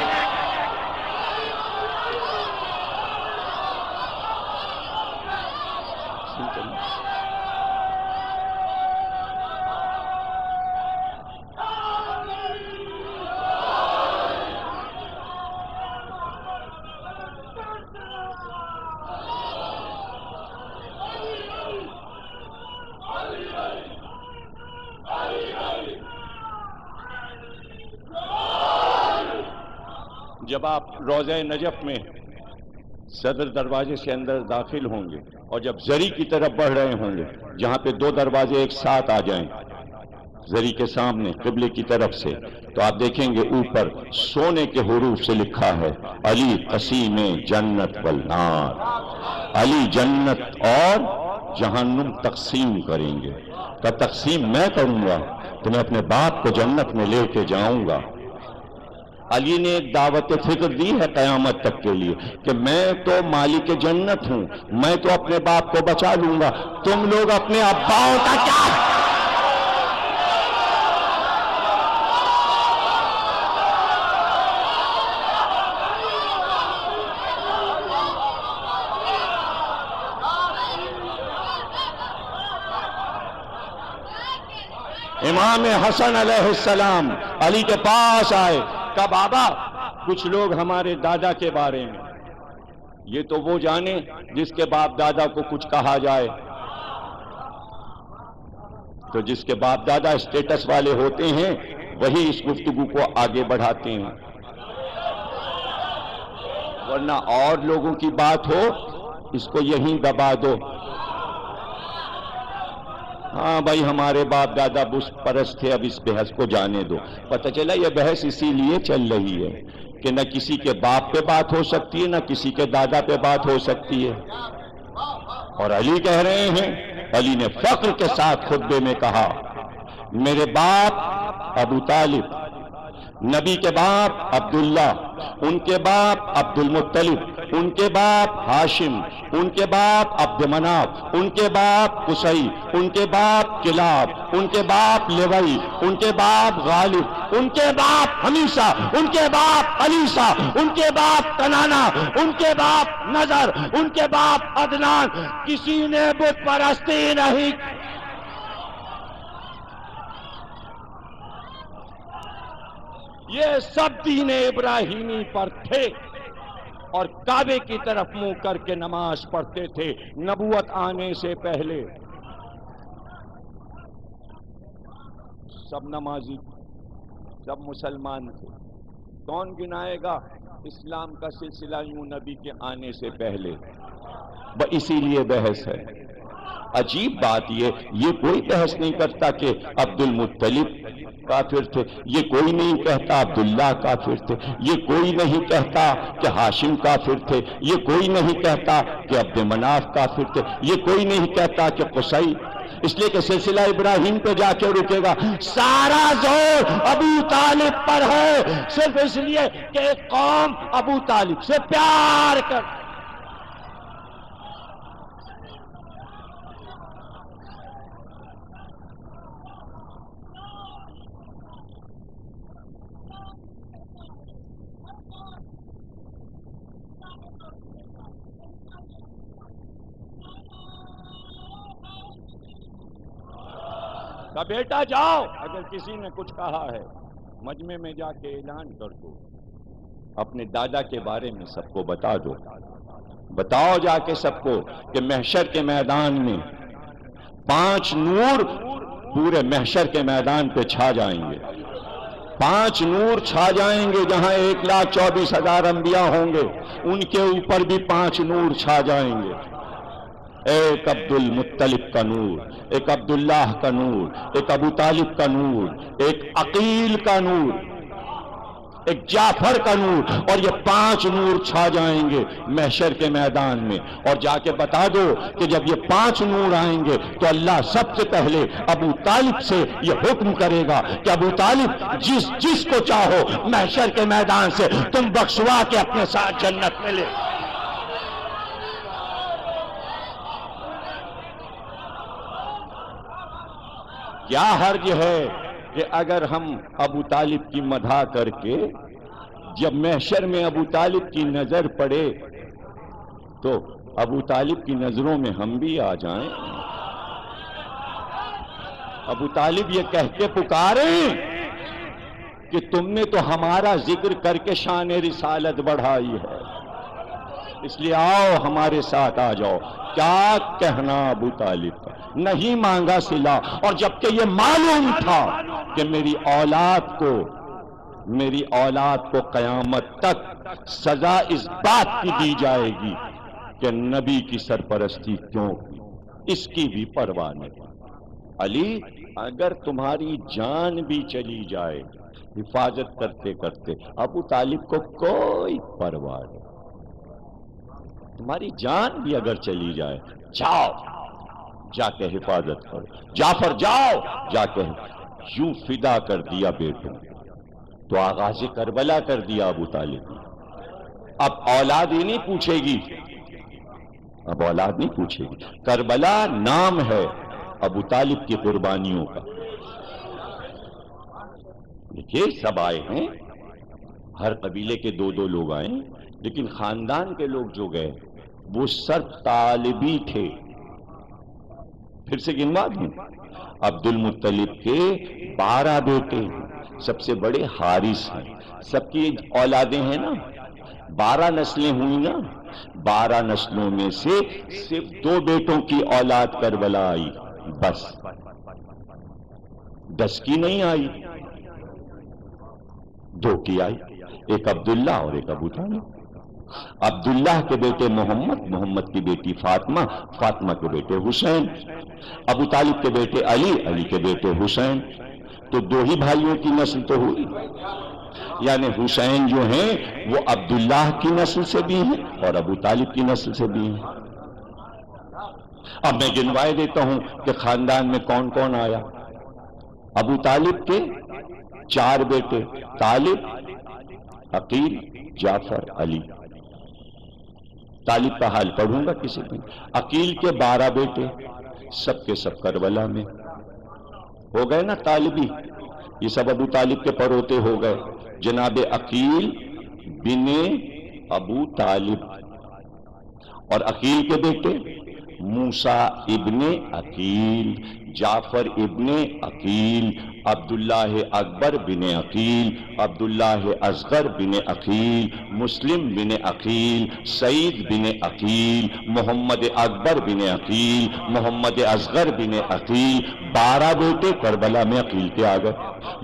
جب آپ روضہ نجف میں صدر دروازے سے اندر داخل ہوں گے اور جب زری کی طرف بڑھ رہے ہوں گے، جہاں پہ دو دروازے ایک ساتھ آ جائیں زری کے سامنے قبلے کی طرف سے، تو آپ دیکھیں گے اوپر سونے کے حروف سے لکھا ہے علی قسیم جنت والنار. علی جنت اور جہنم تقسیم کریں گے. کہ تقسیم میں کروں گا تو میں اپنے باپ کو جنت میں لے کے جاؤں گا. علی نے ایک دعوت فکر دی ہے قیامت تک کے لیے کہ میں تو مالک جنت ہوں، میں تو اپنے باپ کو بچا لوں گا، تم لوگ اپنے اباؤں کا کیا. امام حسن علیہ السلام علی کے پاس آئے، کہا بابا کچھ لوگ ہمارے دادا کے بارے میں، یہ تو وہ جانے جس کے باپ دادا کو کچھ کہا جائے تو جس کے باپ دادا اسٹیٹس والے ہوتے ہیں وہی اس گفتگو کو آگے بڑھاتے ہیں، ورنہ اور لوگوں کی بات ہو اس کو یہیں دبا دو. ہاں بھائی ہمارے باپ دادا بت پرست تھے، اب اس بحث کو جانے دو. پتہ چلا یہ بحث اسی لیے چل رہی ہے کہ نہ کسی کے باپ پہ بات ہو سکتی ہے نہ کسی کے دادا پہ بات ہو سکتی ہے. اور علی کہہ رہے ہیں، علی نے فخر کے ساتھ خطبے میں کہا میرے باپ ابو طالب، نبی کے باپ عبداللہ، ان کے باپ عبد المطلب، ان کے باپ ہاشم، ان کے باپ عبد مناف، ان کے باپ قصی، ان کے باپ کلاب، ان کے باپ لوئی، ان کے باپ غالب، ان کے باپ حمیشہ، ان کے باپ علیشہ، ان کے باپ کنانا، ان کے باپ نظر، ان کے باپ عدنان. کسی نے بت پرستی نہیں. یہ سب دین ابراہیمی پر تھے اور کعبے کی طرف منہ کر کے نماز پڑھتے تھے نبوت آنے سے پہلے. سب نمازی، سب مسلمان تھے. کون گنائے گا اسلام کا سلسلہ یوں نبی کے آنے سے پہلے؟ اسی لیے بحث ہے. عجیب بات یہ کوئی بحث نہیں کرتا کہ عبد المطلب کافر تھے، یہ کوئی نہیں کہتا عبداللہ کافر تھے، یہ کوئی نہیں کہتا کہ ہاشم کافر تھے، یہ کوئی نہیں کہتا کہ عبد مناف کافر تھے، یہ کوئی نہیں کہتا کہ قصی. اس لیے کہ سلسلہ ابراہیم پہ جا کے رکے گا. سارا زور ابو طالب پر ہے، صرف اس لیے کہ ایک قوم ابو طالب سے پیار کر. کہ بیٹا جاؤ، اگر کسی نے کچھ کہا ہے مجمع میں جا کے اعلان کر دو، اپنے دادا کے بارے میں سب کو بتا دو. بتاؤ جا کے سب کو کہ محشر کے میدان میں 5 نور پورے محشر کے میدان پہ چھا جائیں گے. 5 نور چھا جائیں گے. جہاں 1,24,000 انبیاء ہوں گے ان کے اوپر بھی 5 نور چھا جائیں گے. ایک عبد المطلب کا نور، ایک عبداللہ کا نور، ایک ابو طالب کا نور، ایک عقیل کا نور. ایک جعفر کا نور، اور یہ 5 نور چھا جائیں گے محشر کے میدان میں. اور جا کے بتا دو کہ جب یہ 5 نور آئیں گے تو اللہ سب سے پہلے ابو طالب سے یہ حکم کرے گا کہ ابو طالب جس کو چاہو محشر کے میدان سے تم بخشوا کے اپنے ساتھ جنت میں لے. کیا حرج ہے کہ اگر ہم ابو طالب کی مدح کر کے جب محشر میں ابو طالب کی نظر پڑے تو ابو طالب کی نظروں میں ہم بھی آ جائیں. ابو طالب یہ کہہ کے پکاریں کہ تم نے تو ہمارا ذکر کر کے شان رسالت بڑھائی ہے، اس لیے آؤ ہمارے ساتھ آ جاؤ. کیا کہنا ابو طالب کا، نہیں مانگا صلہ. اور جبکہ یہ معلوم تھا کہ میری اولاد کو قیامت تک سزا اس بات کی دی جائے گی کہ نبی کی سرپرستی کیوں کی، اس کی بھی پرواہ نہیں. علی اگر تمہاری جان بھی چلی جائے حفاظت کرتے کرتے، ابو طالب کو کوئی پرواہ نہیں. تمہاری جان بھی اگر چلی جائے جاؤ جا کے حفاظت کرو. جعفر جاؤ جا کے یوں فدا کر دیا بیٹوں تو آغاز کربلا کر دیا ابو طالب نے. اب اولاد ہی نہیں پوچھے گی، اب اولاد نہیں پوچھے گی. کربلا نام ہے ابو طالب کی قربانیوں کا. دیکھیے سب آئے ہیں، ہر قبیلے کے 2 لوگ آئے، لیکن خاندان کے لوگ جو گئے وہ سب طالبی تھے. پھر سے گنوا دوں، عبد المطلب کے 12 بیٹے ہیں، سب سے بڑے حارث ہیں. سب کی اولادیں ہیں نا، 12 نسلیں ہوئی نا. 12 نسلوں میں سے صرف 2 بیٹوں کی اولاد کربلا آئی، بس 10 کی نہیں آئی، 2 کی آئی. ایک عبداللہ اور ایک ابو طالب. عبداللہ کے بیٹے محمد، محمد کی بیٹی فاطمہ، فاطمہ کے بیٹے حسین. ابو طالب کے بیٹے علی، علی کے بیٹے حسین. تو 2 ہی بھائیوں کی نسل تو ہوئی. یعنی حسین جو ہیں وہ عبداللہ کی نسل سے بھی ہیں اور ابو طالب کی نسل سے بھی ہیں. اب میں گنوائے دیتا ہوں کہ خاندان میں کون کون آیا. ابو طالب کے 4 بیٹے، طالب، عقیل، جعفر، علی. طالب کا حال پڑھوں گا کسی دن. عقیل کے 12 بیٹے، سب کے سب کربلا میں ہو گئے نا. طالبی یہ سب ابو طالب کے پروتے ہو گئے. جناب عقیل بن ابو طالب، اور عقیل کے بیٹے موسیٰ ابن عقیل، جعفر ابن عقیل، عبداللہ اکبر بن عقیل، عبداللہ اصغر بن عقیل، مسلم بن عقیل، سعید بن عقیل، محمد اکبر بن عقیل، محمد اصغر بن عقیل. 12 بیٹے کربلا میں عقیل کے آ گئے.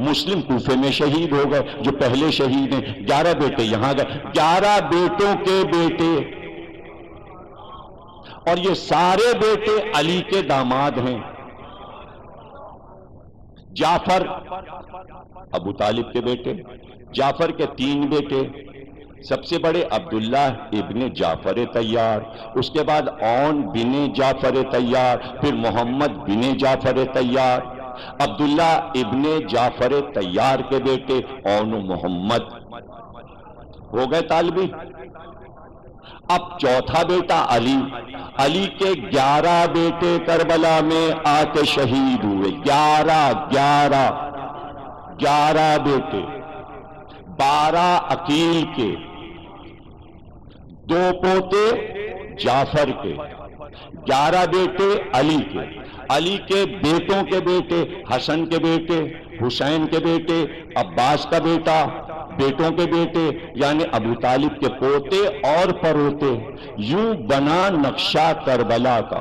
مسلم کوفے میں شہید ہو گئے جو پہلے شہید ہیں. 11 بیٹے یہاں گئے. 11 بیٹوں کے بیٹے، اور یہ سارے بیٹے علی کے داماد ہیں. جعفر ابو طالب کے بیٹے، جعفر کے 3 بیٹے. سب سے بڑے عبداللہ ابن جعفر طیار، اس کے بعد اون بن جعفر طیار، پھر محمد بن جعفر طیار. عبداللہ ابن جعفر طیار کے بیٹے اون محمد ہو گئے طالبی. اب چوتھا بیٹا علی. علی کے 11 بیٹے کربلا میں آ کے شہید ہوئے. 11 بیٹے. 12 عقیل کے، 2 پوتے جعفر کے، 11 بیٹے علی کے. علی کے بیٹوں کے بیٹے، حسن کے بیٹے، حسین کے بیٹے، عباس کا بیٹا، بیٹوں کے بیٹے، یعنی ابو طالب کے پوتے اور پروتے. یوں بنا نقشہ کربلا کا.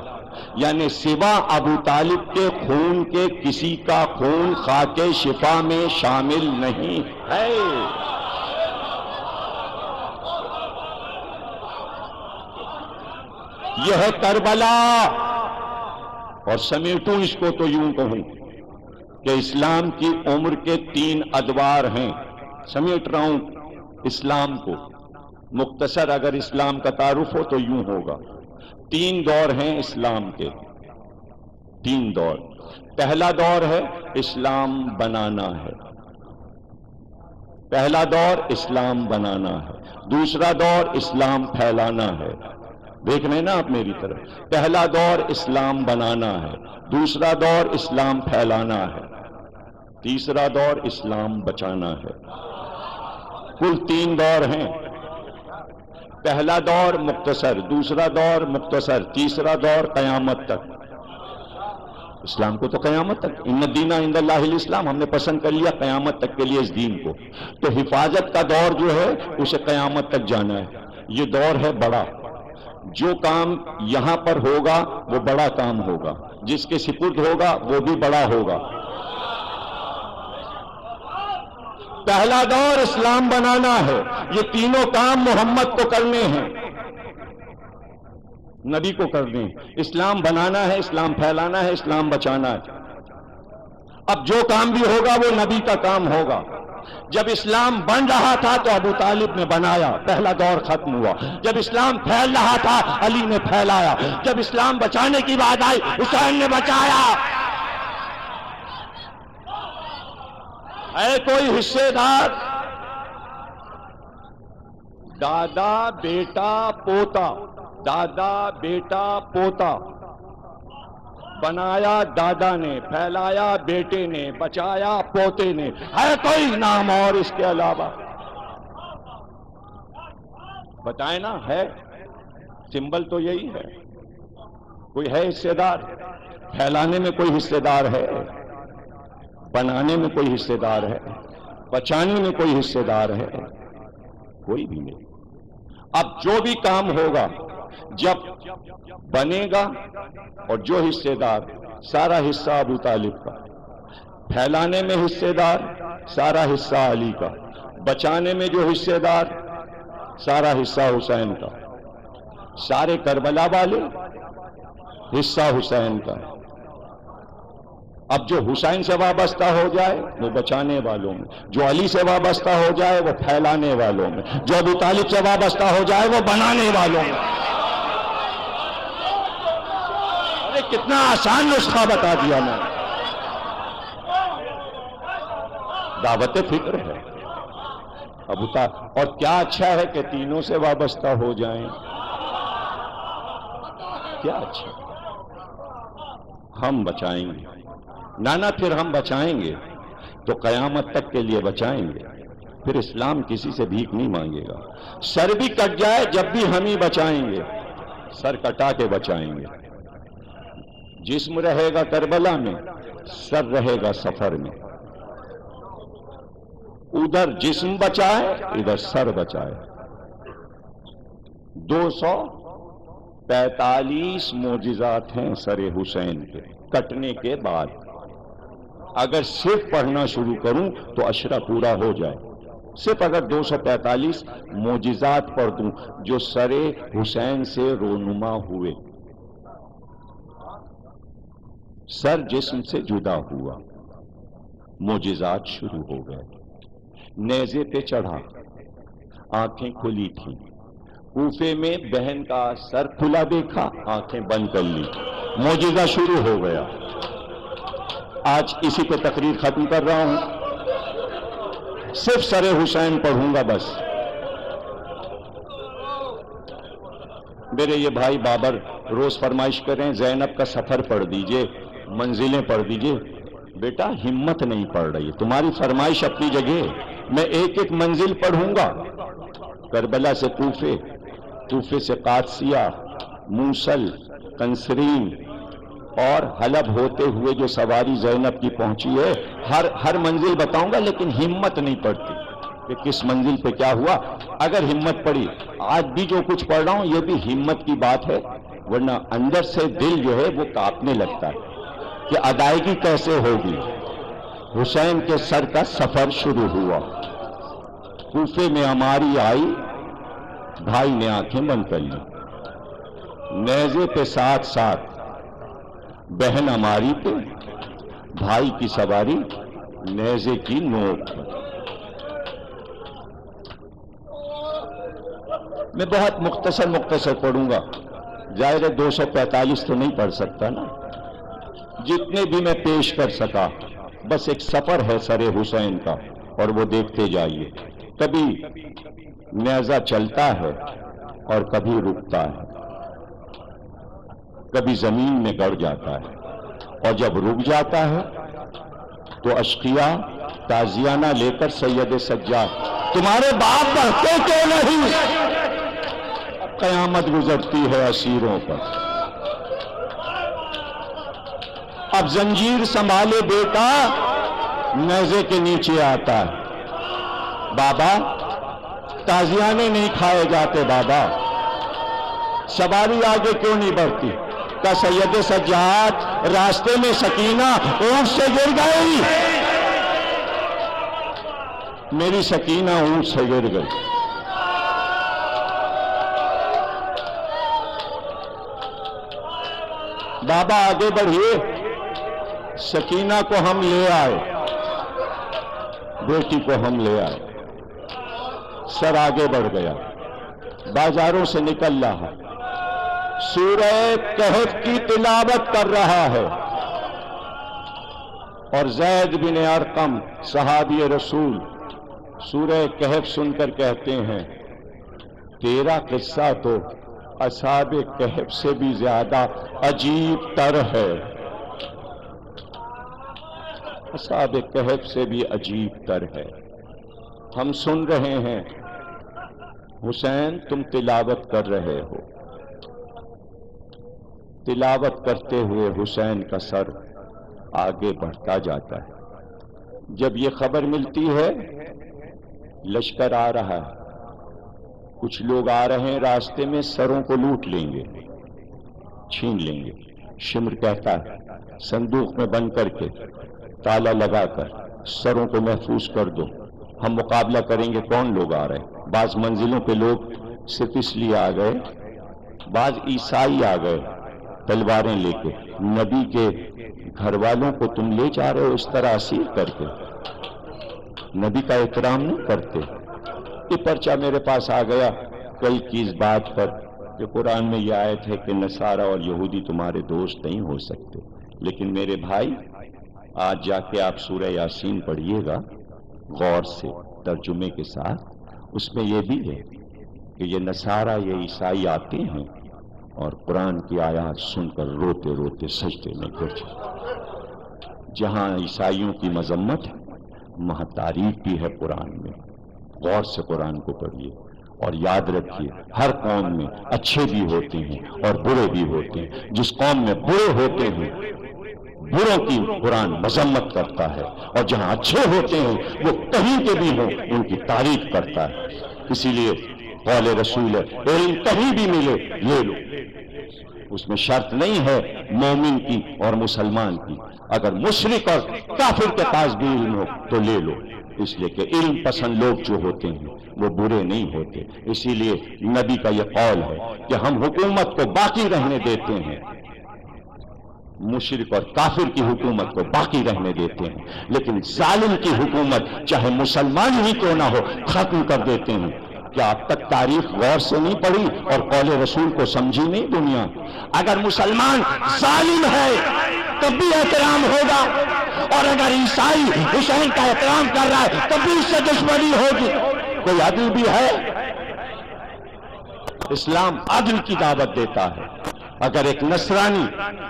یعنی سوا ابو طالب کے خون کے کسی کا خون خاک شفا میں شامل نہیں ہے. یہ ہے کربلا. اور سمیٹوں اس کو تو یوں کہوں کہ اسلام کی عمر کے 3 ادوار ہیں. سمیٹ رہا ہوں اسلام کو، مختصر اگر اسلام کا تعارف ہو تو یوں ہوگا، 3 دور ہیں اسلام کے، 3 دور۔ پہلا دور ہے اسلام بنانا ہے، پہلا دور اسلام بنانا ہے۔ دوسرا دور اسلام پھیلانا ہے، دیکھ رہے ہیں نا آپ میری طرف، پہلا دور اسلام بنانا ہے، دوسرا دور اسلام پھیلانا ہے، تیسرا دور اسلام بچانا ہے۔ کل 3 دور ہیں، پہلا دور مختصر، دوسرا دور مختصر، تیسرا دور قیامت تک۔ اسلام کو تو قیامت تک، ان الدین عند اللہ الاسلام، ہم نے پسند کر لیا قیامت تک کے لیے اس دین کو، تو حفاظت کا دور جو ہے اسے قیامت تک جانا ہے۔ یہ دور ہے بڑا، جو کام یہاں پر ہوگا وہ بڑا کام ہوگا، جس کے سپرد ہوگا وہ بھی بڑا ہوگا۔ پہلا دور اسلام بنانا ہے، یہ تینوں کام محمد کو کرنے ہیں، نبی کو کرنے ہیں۔ اسلام بنانا ہے، اسلام پھیلانا ہے، اسلام بچانا ہے۔ اب جو کام بھی ہوگا وہ نبی کا کام ہوگا۔ جب اسلام بن رہا تھا تو ابو طالب نے بنایا، پہلا دور ختم ہوا۔ جب اسلام پھیل رہا تھا علی نے پھیلایا۔ جب اسلام بچانے کی بات آئی حسین نے بچایا۔ ہے کوئی حصے دار؟ دادا بیٹا پوتا، دادا بیٹا پوتا، بنایا دادا نے، پھیلایا بیٹے نے، بچایا پوتے نے، ہے کوئی نام اور اس کے علاوہ؟ بتائیں نا، ہے سمبل تو یہی ہے۔ کوئی ہے حصے دار؟ پھیلانے میں کوئی حصے دار ہے؟ بنانے میں کوئی حصے دار ہے؟ بچانے میں کوئی حصے دار ہے؟ کوئی بھی نہیں۔ اب جو بھی کام ہوگا جب بنے گا، اور جو حصے دار، سارا حصہ ابو طالب کا، پھیلانے میں حصے دار سارا حصہ علی کا، بچانے میں جو حصے دار سارا حصہ حسین کا، سارے کربلا والے حصہ حسین کا۔ اب جو حسین سے وابستہ ہو جائے وہ بچانے والوں میں، جو علی سے وابستہ ہو جائے وہ پھیلانے والوں میں، جو ابو طالب سے وابستہ ہو جائے وہ بنانے والوں میں۔ ارے کتنا آسان نسخہ بتا دیا میں، دعوت فکر ہے ابو طالب۔ اور کیا اچھا ہے کہ تینوں سے وابستہ ہو جائیں، کیا اچھا۔ ہم بچائیں گے، نانا پھر ہم بچائیں گے تو قیامت تک کے لیے بچائیں گے، پھر اسلام کسی سے بھیک نہیں مانگے گا۔ سر بھی کٹ جائے جب بھی ہم ہی بچائیں گے، سر کٹا کے بچائیں گے۔ جسم رہے گا کربلا میں، سر رہے گا سفر میں۔ ادھر جسم بچائے، ادھر سر بچائے۔ 245 معجزات ہیں سر حسین کے کٹنے کے بعد۔ اگر صرف پڑھنا شروع کروں تو اشرا پورا ہو جائے۔ صرف اگر 245 معجزات پڑھ دوں جو سر حسین سے رونما ہوئے، سر جسم سے جدا ہوا، معجزات شروع ہو گئے۔ نیزے پہ چڑھا، آنکھیں کھلی تھیں، کوفے میں بہن کا سر کھلا دیکھا، آنکھیں بند کر لی، معجزہ شروع ہو گیا۔ آج اسی پہ تقریر ختم کر رہا ہوں، صرف سر حسین پڑھوں گا بس۔ میرے یہ بھائی بابر روز فرمائش کریں زینب کا سفر پڑھ دیجئے، منزلیں پڑھ دیجئے۔ بیٹا ہمت نہیں پڑ رہی، تمہاری فرمائش اپنی جگہ، میں ایک ایک منزل پڑھوں گا۔ کربلا سے کوفے، کوفے سے قادسیہ، موصل، قنسرین اور حلب ہوتے ہوئے جو سواری زینب کی پہنچی ہے، ہر منزل بتاؤں گا، لیکن ہمت نہیں پڑتی کہ کس منزل پہ کیا ہوا۔ اگر ہمت پڑی، آج بھی جو کچھ پڑھ رہا ہوں یہ بھی ہمت کی بات ہے، ورنہ اندر سے دل جو ہے وہ کانپنے لگتا ہے کہ ادائیگی کیسے ہوگی۔ حسین کے سر کا سفر شروع ہوا، کوفے میں ہماری آئی، بھائی نے آنکھیں بند کر لی، نیزے پہ ساتھ ساتھ، بہن ہماری پہ، بھائی کی سواری نیزے کی نوک پر۔ میں بہت مختصر پڑھوں گا، ظاہر ہے 245 تو نہیں پڑھ سکتا نا، جتنے بھی میں پیش کر سکا، بس ایک سفر ہے سر حسین کا، اور وہ دیکھتے جائیے، کبھی نیزہ چلتا ہے اور کبھی رکتا ہے، کبھی زمین میں گڑ جاتا ہے، اور جب رک جاتا ہے تو اشقیاء تازیانہ لے کر سید سجاد، تمہارے باپ بڑھتے کیوں نہیں؟ قیامت گزرتی ہے اسیروں پر، اب زنجیر سنبھالے بیٹا نیزے کے نیچے آتا ہے، بابا تازیانے نہیں کھائے جاتے، بابا سواری آگے کیوں نہیں بڑھتی؟ کہ سید سجاد راستے میں سکینہ اونٹ سے گر گئی، میری سکینہ اونٹ سے گر گئی، بابا آگے بڑھیے، سکینہ کو ہم لے آئے، بیٹی کو ہم لے آئے، سر آگے بڑھ گیا، بازاروں سے نکل رہا، سورہ کہف کی تلاوت کر رہا ہے، اور زید بن ارقم صحابی رسول سورہ کہف سن کر کہتے ہیں تیرا قصہ تو اصحاب کہف سے بھی زیادہ عجیب تر ہے، اصحاب کہف سے بھی عجیب تر ہے، ہم سن رہے ہیں، حسین تم تلاوت کر رہے ہو، تلاوت کرتے ہوئے حسین کا سر آگے بڑھتا جاتا ہے، جب یہ خبر ملتی ہے لشکر آ رہا ہے، کچھ لوگ آ رہے ہیں راستے میں، سروں کو لوٹ لیں گے، چھین لیں گے، شمر کہتا ہے صندوق میں بند کر کے تالا لگا کر سروں کو محفوظ کر دو، ہم مقابلہ کریں گے کون لوگ آ رہے ہیں۔ بعض منزلوں پہ لوگ صرف اس لیے آ گئے، بعض عیسائی آ گئے تلواریں لے کے، نبی کے گھر والوں کو تم لے جا رہے ہو اس طرح اسیر کر کے، نبی کا احترام نہیں کرتے۔ یہ پرچہ میرے پاس آ گیا کل کی اس بات پر کہ قرآن میں یہ آیت ہے کہ نصارہ اور یہودی تمہارے دوست نہیں ہو سکتے، لیکن میرے بھائی آج جا کے آپ سورہ یاسین پڑھیے گا غور سے ترجمے کے ساتھ، اس میں یہ بھی ہے کہ یہ نصارہ یہ عیسائی آتے ہیں اور قرآن کی آیات سن کر روتے روتے سجدے میں گر جاتے، جہاں عیسائیوں کی مذمت ہے وہاں تعریف بھی ہے قرآن میں، غور سے قرآن کو پڑھیے، اور یاد رکھیے ہر قوم میں اچھے بھی ہوتے ہیں اور برے بھی ہوتے ہیں، جس قوم میں برے ہوتے ہیں بروں کی قرآن مذمت کرتا ہے، اور جہاں اچھے ہوتے ہیں وہ کہیں کے بھی ہوں ان کی تعریف کرتا ہے۔ اسی لیے قول رسول ہے علم کہیں بھی ملے لے لو، اس میں شرط نہیں ہے مومن کی اور مسلمان کی، اگر مشرک اور کافر کے پاس بھی علم ہو تو لے لو، اس لیے کہ علم پسند لوگ جو ہوتے ہیں وہ برے نہیں ہوتے۔ اسی لیے نبی کا یہ قول ہے کہ ہم حکومت کو باقی رہنے دیتے ہیں، مشرک اور کافر کی حکومت کو باقی رہنے دیتے ہیں، لیکن ظالم کی حکومت چاہے مسلمان ہی کیوں نہ ہو ختم کر دیتے ہیں۔ کیا اب تک تاریخ غور سے نہیں پڑھی اور قول رسول کو سمجھی نہیں دنیا؟ اگر مسلمان ظالم ہے تب بھی احترام ہوگا، اور اگر عیسائی حسین کا احترام کر رہا ہے تب بھی اس سے دشمنی ہوگی۔ کوئی عدل بھی ہے؟ اسلام عدل کی دعوت دیتا ہے۔ اگر ایک نصرانی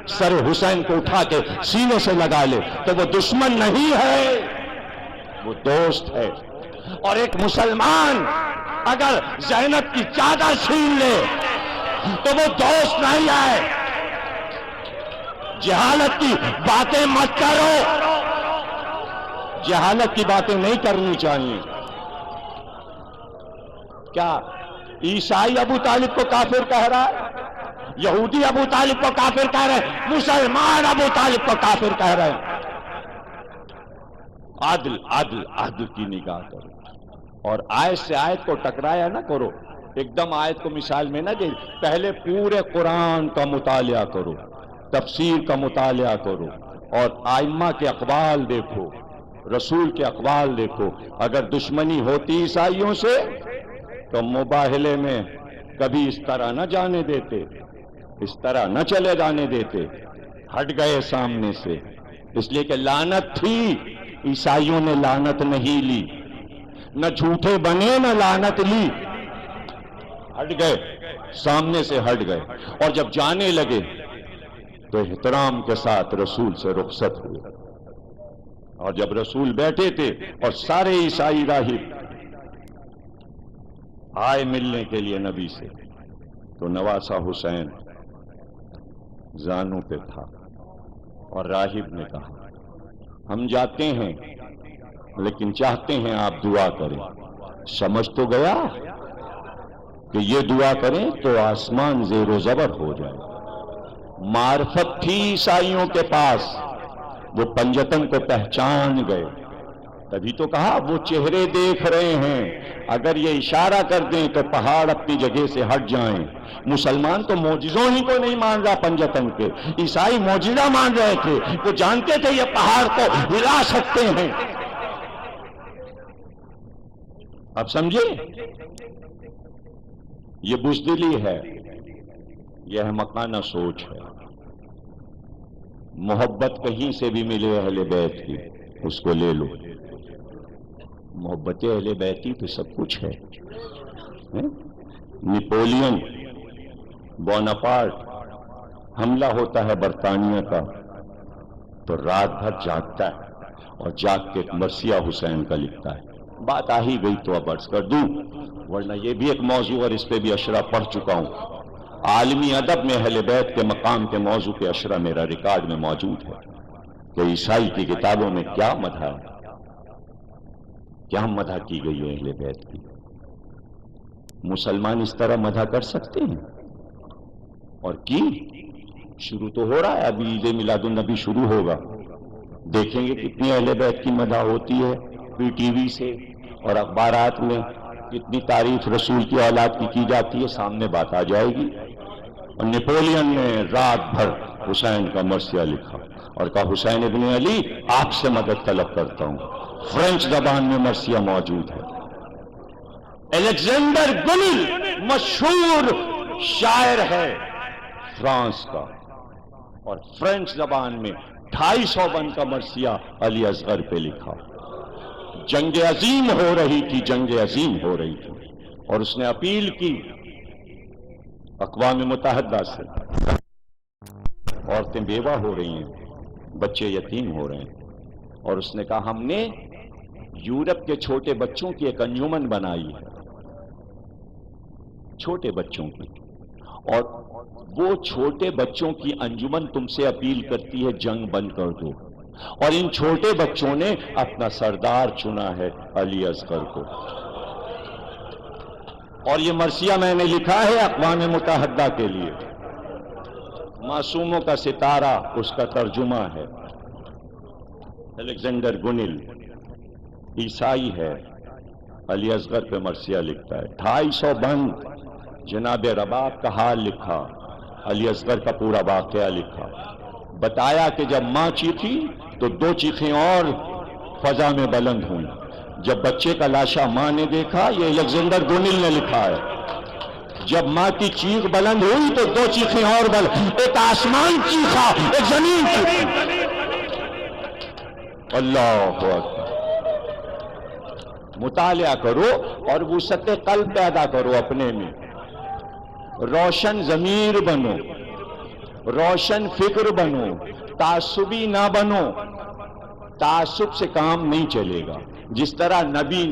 سر حسین کو اٹھا کے سینے سے لگا لے تو وہ دشمن نہیں ہے، وہ دوست ہے، اور ایک مسلمان اگر زینب کی چادر چھین لے تو وہ دوست نہیں ہے۔ جہالت کی باتیں مت کرو، جہالت کی باتیں نہیں کرنی چاہیے۔ کیا عیسائی ابو طالب کو کافر کہہ رہا ہے؟ یہودی ابو طالب کو کافر کہہ رہے ہیں؟ مسلمان ابو طالب کو کافر کہہ رہے ہیں؟ عدل عدل عدل کی نگاہ کرو، اور آیت سے آیت کو ٹکرایا نہ کرو، ایک دم آیت کو مثال میں نہ دے، پہلے پورے قرآن کا مطالعہ کرو، تفسیر کا مطالعہ کرو، اور ائمہ کے اقوال دیکھو، رسول کے اقوال دیکھو۔ اگر دشمنی ہوتی عیسائیوں سے تو مباہلے میں کبھی اس طرح نہ جانے دیتے، اس طرح نہ چلے جانے دیتے، ہٹ گئے سامنے سے، اس لیے کہ لعنت تھی۔ عیسائیوں نے لعنت نہیں لی، نہ جھوٹے بنے نہ لعنت لی، ہٹ گئے، سامنے سے ہٹ گئے، اور جب جانے لگے تو احترام کے ساتھ رسول سے رخصت ہوئے۔ اور جب رسول بیٹھے تھے اور سارے عیسائی راہب آئے ملنے کے لیے نبی سے، تو نواسہ حسین زانوں پہ تھا، اور راہب نے کہا ہم جاتے ہیں لیکن چاہتے ہیں آپ دعا کریں۔ سمجھ تو گیا کہ یہ دعا کریں تو آسمان زیر و زبر ہو جائے۔ معرفت تھی عیسائیوں کے پاس، وہ پنجتن کو پہچان گئے، تبھی تو کہا وہ چہرے دیکھ رہے ہیں، اگر یہ اشارہ کر دیں تو پہاڑ اپنی جگہ سے ہٹ جائیں۔ مسلمان تو معجزوں ہی کو نہیں مان رہا پنجتن کے، عیسائی معجزہ مان رہے تھے، وہ جانتے تھے یہ پہاڑ کو ہلا سکتے ہیں۔ اب سمجھے، یہ بزدلی ہے، یہ احمقانہ سوچ ہے۔ محبت کہیں سے بھی ملے اہل بیت کی، اس کو لے لو، محبت اہل بیتی پہ سب کچھ ہے۔ نپولین بوناپارٹ حملہ ہوتا ہے برطانیہ کا تو رات بھر جاگتا ہے، اور جاگ کے مرثیہ حسین کا لکھتا ہے۔ بات آ ہی گئی تو اب عرض کر دوں، ورنہ یہ بھی ایک موضوع اور اس پہ بھی اشرا پڑھ چکا ہوں۔ عالمی ادب میں اہل بیت کے مقام کے موضوع کے اشرا میرا ریکارڈ میں موجود ہے کہ عیسائی کی کتابوں میں کیا مدح ہے، کیا مدح کی گئی ہے اہل بیت کی۔ مسلمان اس طرح مدح کر سکتے ہیں؟ اور کی شروع تو ہو رہا ہے، ابھی عید میلاد النبی شروع ہوگا، دیکھیں گے کتنی اہل بیت کی مدح ہوتی ہے پی ٹی وی سے اور اخبارات میں، کتنی تعریف رسول کی اولاد کی جاتی ہے، سامنے بات آ جائے گی۔ اور نیپولین نے رات بھر حسین کا مرثیہ لکھا اور کہا حسین ابن علی آپ سے مدد طلب کرتا ہوں۔ فرینچ زبان میں مرثیہ موجود ہے۔ الیگزینڈر گنل مشہور شاعر ہے فرانس کا، اور فرینچ زبان میں 250 بند کا مرثیہ علی اصغر پہ لکھا۔ جنگ عظیم ہو رہی تھی، جنگ عظیم ہو رہی تھی، اور اس نے اپیل کی اقوام متحدہ سے، عورتیں بیوہ ہو رہی ہیں، بچے یتیم ہو رہے ہیں، اور اس نے کہا ہم نے یورپ کے چھوٹے بچوں کی ایک انجمن بنائی ہے، چھوٹے بچوں کی، اور وہ چھوٹے بچوں کی انجمن تم سے اپیل کرتی ہے جنگ بند کر دو، اور ان چھوٹے بچوں نے اپنا سردار چنا ہے علی اصغر کو۔ اور یہ مرثیہ میں نے لکھا ہے اقوام متحدہ کے لیے، معصوموں کا ستارہ اس کا ترجمہ ہے۔ الیگزینڈر گنل عیسائی ہے، علی اصغر پہ مرثیہ لکھتا ہے، 250 بند، جناب رباب کا حال لکھا، علی اصغر کا پورا واقعہ لکھا، بتایا کہ جب ماں چیخی تو 2 چیخیں اور فضا میں بلند ہوئیں، جب بچے کا لاشا ماں نے دیکھا، یہ الیگزینڈر گنل نے لکھا ہے، جب ماں کی چیخ بلند ہوئی تو 2 چیخیں اور بلند، ایک آسمان چیخا ایک زمین چیخی۔ اللہ اکبر، مطالعہ کرو اور وسعت قلب پیدا کرو اپنے میں، روشن ضمیر بنو، روشن فکر بنو، تعصبی نہ بنو، تعصب سے کام نہیں چلے گا۔ جس طرح نبی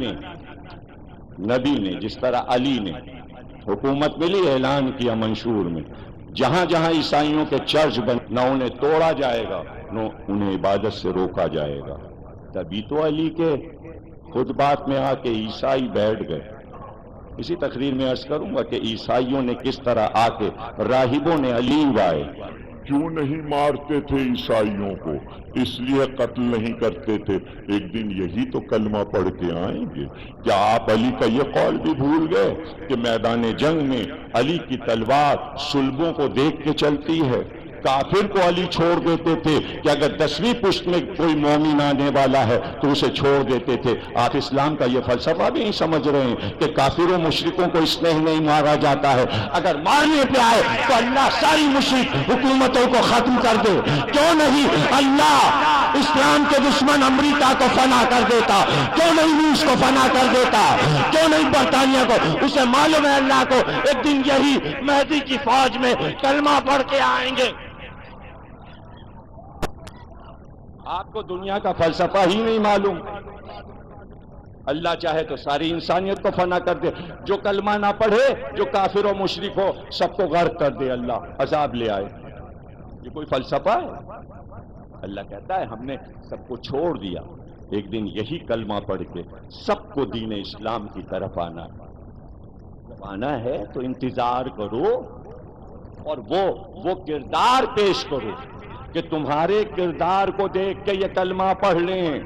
نے جس طرح علی نے حکومت ملی، اعلان کیا منشور میں، جہاں جہاں عیسائیوں کے چرچ نہ انہیں توڑا جائے گا نہ انہیں عبادت سے روکا جائے گا۔ تبھی تو علی کے خطبات میں آ کے عیسائی بیٹھ گئے۔ اسی تقریر میں عرض کروں گا کہ عیسائیوں نے کس طرح آ کے راہبوں نے علی گائے۔ کیوں نہیں مارتے تھے عیسائیوں کو؟ اس لیے قتل نہیں کرتے تھے، ایک دن یہی تو کلمہ پڑھ کے آئیں گے۔ کیا آپ علی کا یہ قول بھی بھول گئے کہ میدان جنگ میں علی کی تلوار صلبوں کو دیکھ کے چلتی ہے؟ کافر کو علی چھوڑ دیتے تھے کہ اگر 10ویں پشت میں کوئی مومن آنے والا ہے تو اسے چھوڑ دیتے تھے۔ آپ اسلام کا یہ فلسفہ بھی نہیں سمجھ رہے ہیں کہ کافروں مشرکوں کو اس لیے نہیں مارا جاتا ہے، اگر مارنے پہ آئے تو اللہ ساری مشرک حکومتوں کو ختم کر دے۔ کیوں نہیں اللہ اسلام کے دشمن امریکہ کو فنا کر دیتا؟ کیوں نہیں روس کو فنا کر دیتا؟ کیوں نہیں برطانیہ کو؟ اسے معلوم ہے اللہ کو ایک دن یہی مہدی کی فوج میں کلمہ پڑھ کے آئیں گے۔ آپ کو دنیا کا فلسفہ ہی نہیں معلوم۔ اللہ چاہے تو ساری انسانیت کو فنا کر دے، جو کلمہ نہ پڑھے، جو کافر و مشرک ہو، سب کو غرق کر دے، اللہ عذاب لے آئے۔ یہ کوئی فلسفہ ہے؟ اللہ کہتا ہے ہم نے سب کو چھوڑ دیا، ایک دن یہی کلمہ پڑھ کے سب کو دین اسلام کی طرف آنا ہے۔ جب آنا ہے تو انتظار کرو اور وہ کردار پیش کرو کہ تمہارے کردار کو دیکھ کے یہ کلمہ پڑھ لیں۔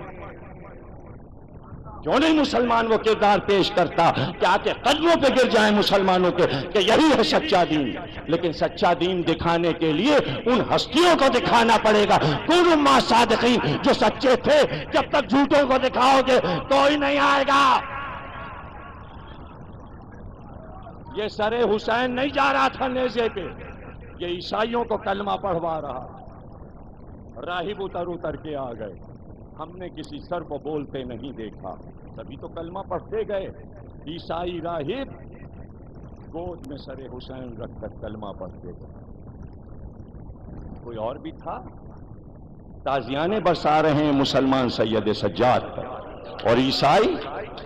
کیوں نہیں مسلمان وہ کردار پیش کرتا کہ آ کے قدموں پہ گر جائیں مسلمانوں کے کہ یہی ہے سچا دین؟ لیکن سچا دین دکھانے کے لیے ان ہستیوں کو دکھانا پڑے گا، کونوا مع صادقین، جو سچے تھے۔ جب تک جھوٹوں کو دکھاؤ گے کوئی نہیں آئے گا۔ یہ سر حسین نہیں جا رہا تھا نیزے پہ، یہ عیسائیوں کو کلمہ پڑھوا رہا۔ راہب اتر کے آ گئے، ہم نے کسی سر کو بولتے نہیں دیکھا، تبھی تو کلمہ پڑھتے گئے۔ عیسائی راہب گود میں سر حسین رکھ کر کلمہ پڑھتے گئے۔ کوئی اور بھی تھا؟ تازیانے برسا رہے ہیں مسلمان سید سجاد پر، اور عیسائی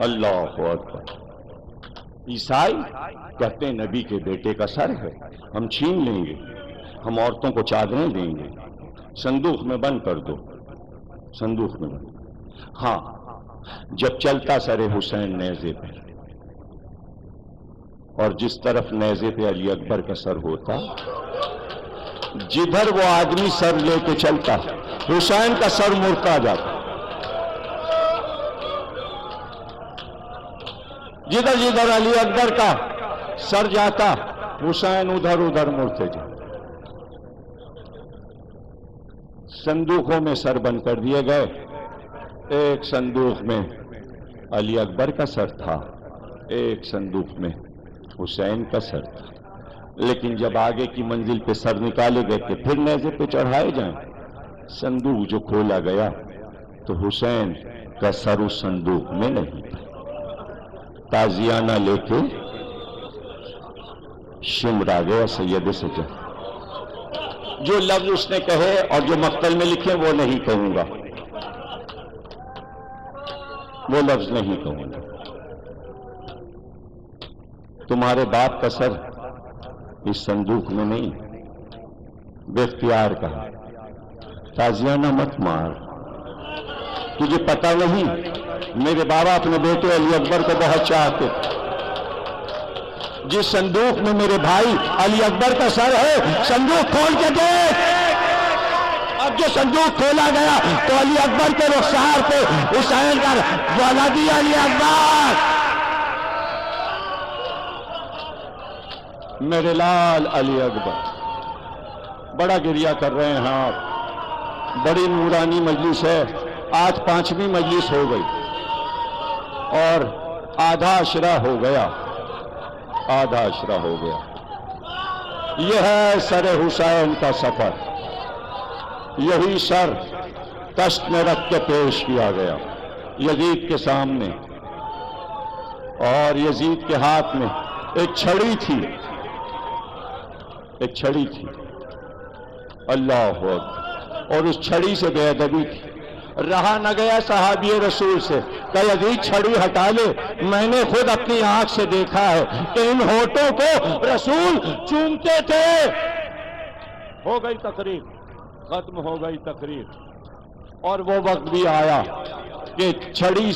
اللہ اکبر، عیسائی کہتے ہیں نبی کے بیٹے کا سر ہے، ہم چھین لیں گے، ہم عورتوں کو چادریں دیں گے، صندوق میں بند کر دو، صندوق میں بند۔ ہاں، جب چلتا سر حسین نیزے پہ، اور جس طرف نیزے پہ علی اکبر کا سر ہوتا، جدھر وہ آدمی سر لے کے چلتا حسین کا سر مڑتا جاتا، جدھر جدھر علی اکبر کا سر جاتا حسین ادھر ادھر مڑتے جاتا۔ صندوقوں میں سر بند کر دیے گئے، ایک صندوق میں علی اکبر کا سر تھا، ایک صندوق میں حسین کا سر تھا۔ لیکن جب آگے کی منزل پہ سر نکالے گئے کہ پھر نیزے پہ چڑھائے جائیں، صندوق جو کھولا گیا تو حسین کا سر اس صندوق میں نہیں تھا۔ تازیانہ لے کے شمرا گیا سید سجاد۔ جو لفظ اس نے کہے اور جو مقتل میں لکھے وہ نہیں کہوں گا، وہ لفظ نہیں کہوں گا۔ تمہارے باپ کا سر اس صندوق میں نہیں، بے اختیار کہا تازیانہ مت مار، تجھے پتہ نہیں میرے بابا اپنے بیٹے علی اکبر کو بہت چاہتے، جس صندوق میں میرے بھائی علی اکبر کا سر ہے صندوق کھول کے دیکھ۔ اب جو صندوق کھولا گیا تو علی اکبر کے رخسار پہ حسین کا ولدی علی اکبر، میرے لال علی اکبر۔ بڑا گریہ کر رہے ہیں آپ، بڑی نورانی مجلس ہے، آج 5ویں مجلس ہو گئی اور آدھا عشرہ ہو گیا، آدھا عشرہ ہو گیا۔ یہ ہے سر حسین کا سفر، یہی سر تشت میں رکھ کے پیش کیا گیا یزید کے سامنے، اور یزید کے ہاتھ میں ایک چھڑی تھی، ایک چھڑی تھی، اللہ اکبر، اور اس چھڑی سے بے ادبی تھی۔ رہا نہ گیا صحابی رسول سے کہ یزید چھڑی ہٹا لے، میں نے خود اپنی آنکھ سے دیکھا ہے کہ ان ہونٹوں کو رسول چومتے تھے۔ ہو گئی تقریر، ختم ہو گئی تقریر، اور وہ وقت بھی آیا کہ چھڑی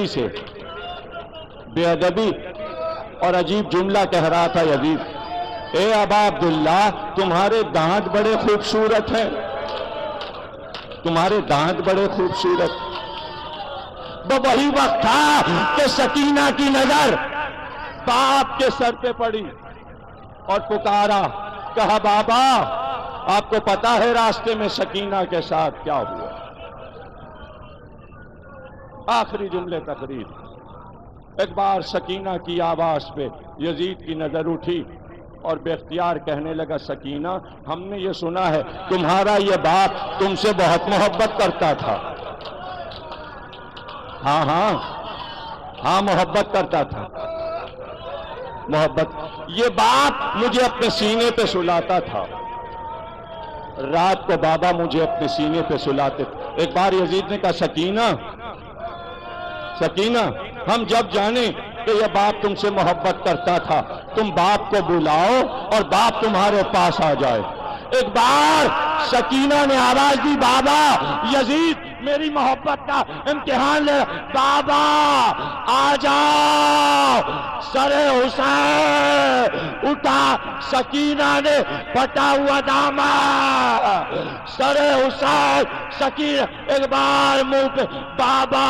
سے بے ادبی اور عجیب جملہ کہہ رہا تھا یزید، اے ابا عبداللہ تمہارے دانت بڑے خوبصورت ہیں، تمہارے دانت بڑے خوبصورت۔ وہ وہی وقت تھا کہ سکینہ کی نظر باپ کے سر پہ پڑی، اور پکارا، کہا بابا آپ کو پتا ہے راستے میں سکینہ کے ساتھ کیا ہوا؟ آخری جملے تقریر۔ ایک بار سکینہ کی آواز پہ یزید کی نظر اٹھی اور بے اختیار کہنے لگا، سکینہ ہم نے یہ سنا ہے تمہارا یہ باپ تم سے بہت محبت کرتا تھا۔ ہاں محبت کرتا تھا، محبت۔ یہ باپ مجھے اپنے سینے پہ سلاتا تھا، رات کو بابا مجھے اپنے سینے پہ سلاتے تھے۔ ایک بار یزید نے کہا، سکینہ ہم جب جانیں کہ یہ باپ تم سے محبت کرتا تھا، تم باپ کو بلاؤ اور باپ تمہارے پاس آ جائے۔ ایک بار سکینہ نے آواز دی، بابا یزید میری محبت کا امتحان لے، بابا آ جاؤ۔ سر حسین اٹھا، سکینہ نے پھٹا ہوا دامن، سر حسین، سکینہ ایک بار منہ پہ، بابا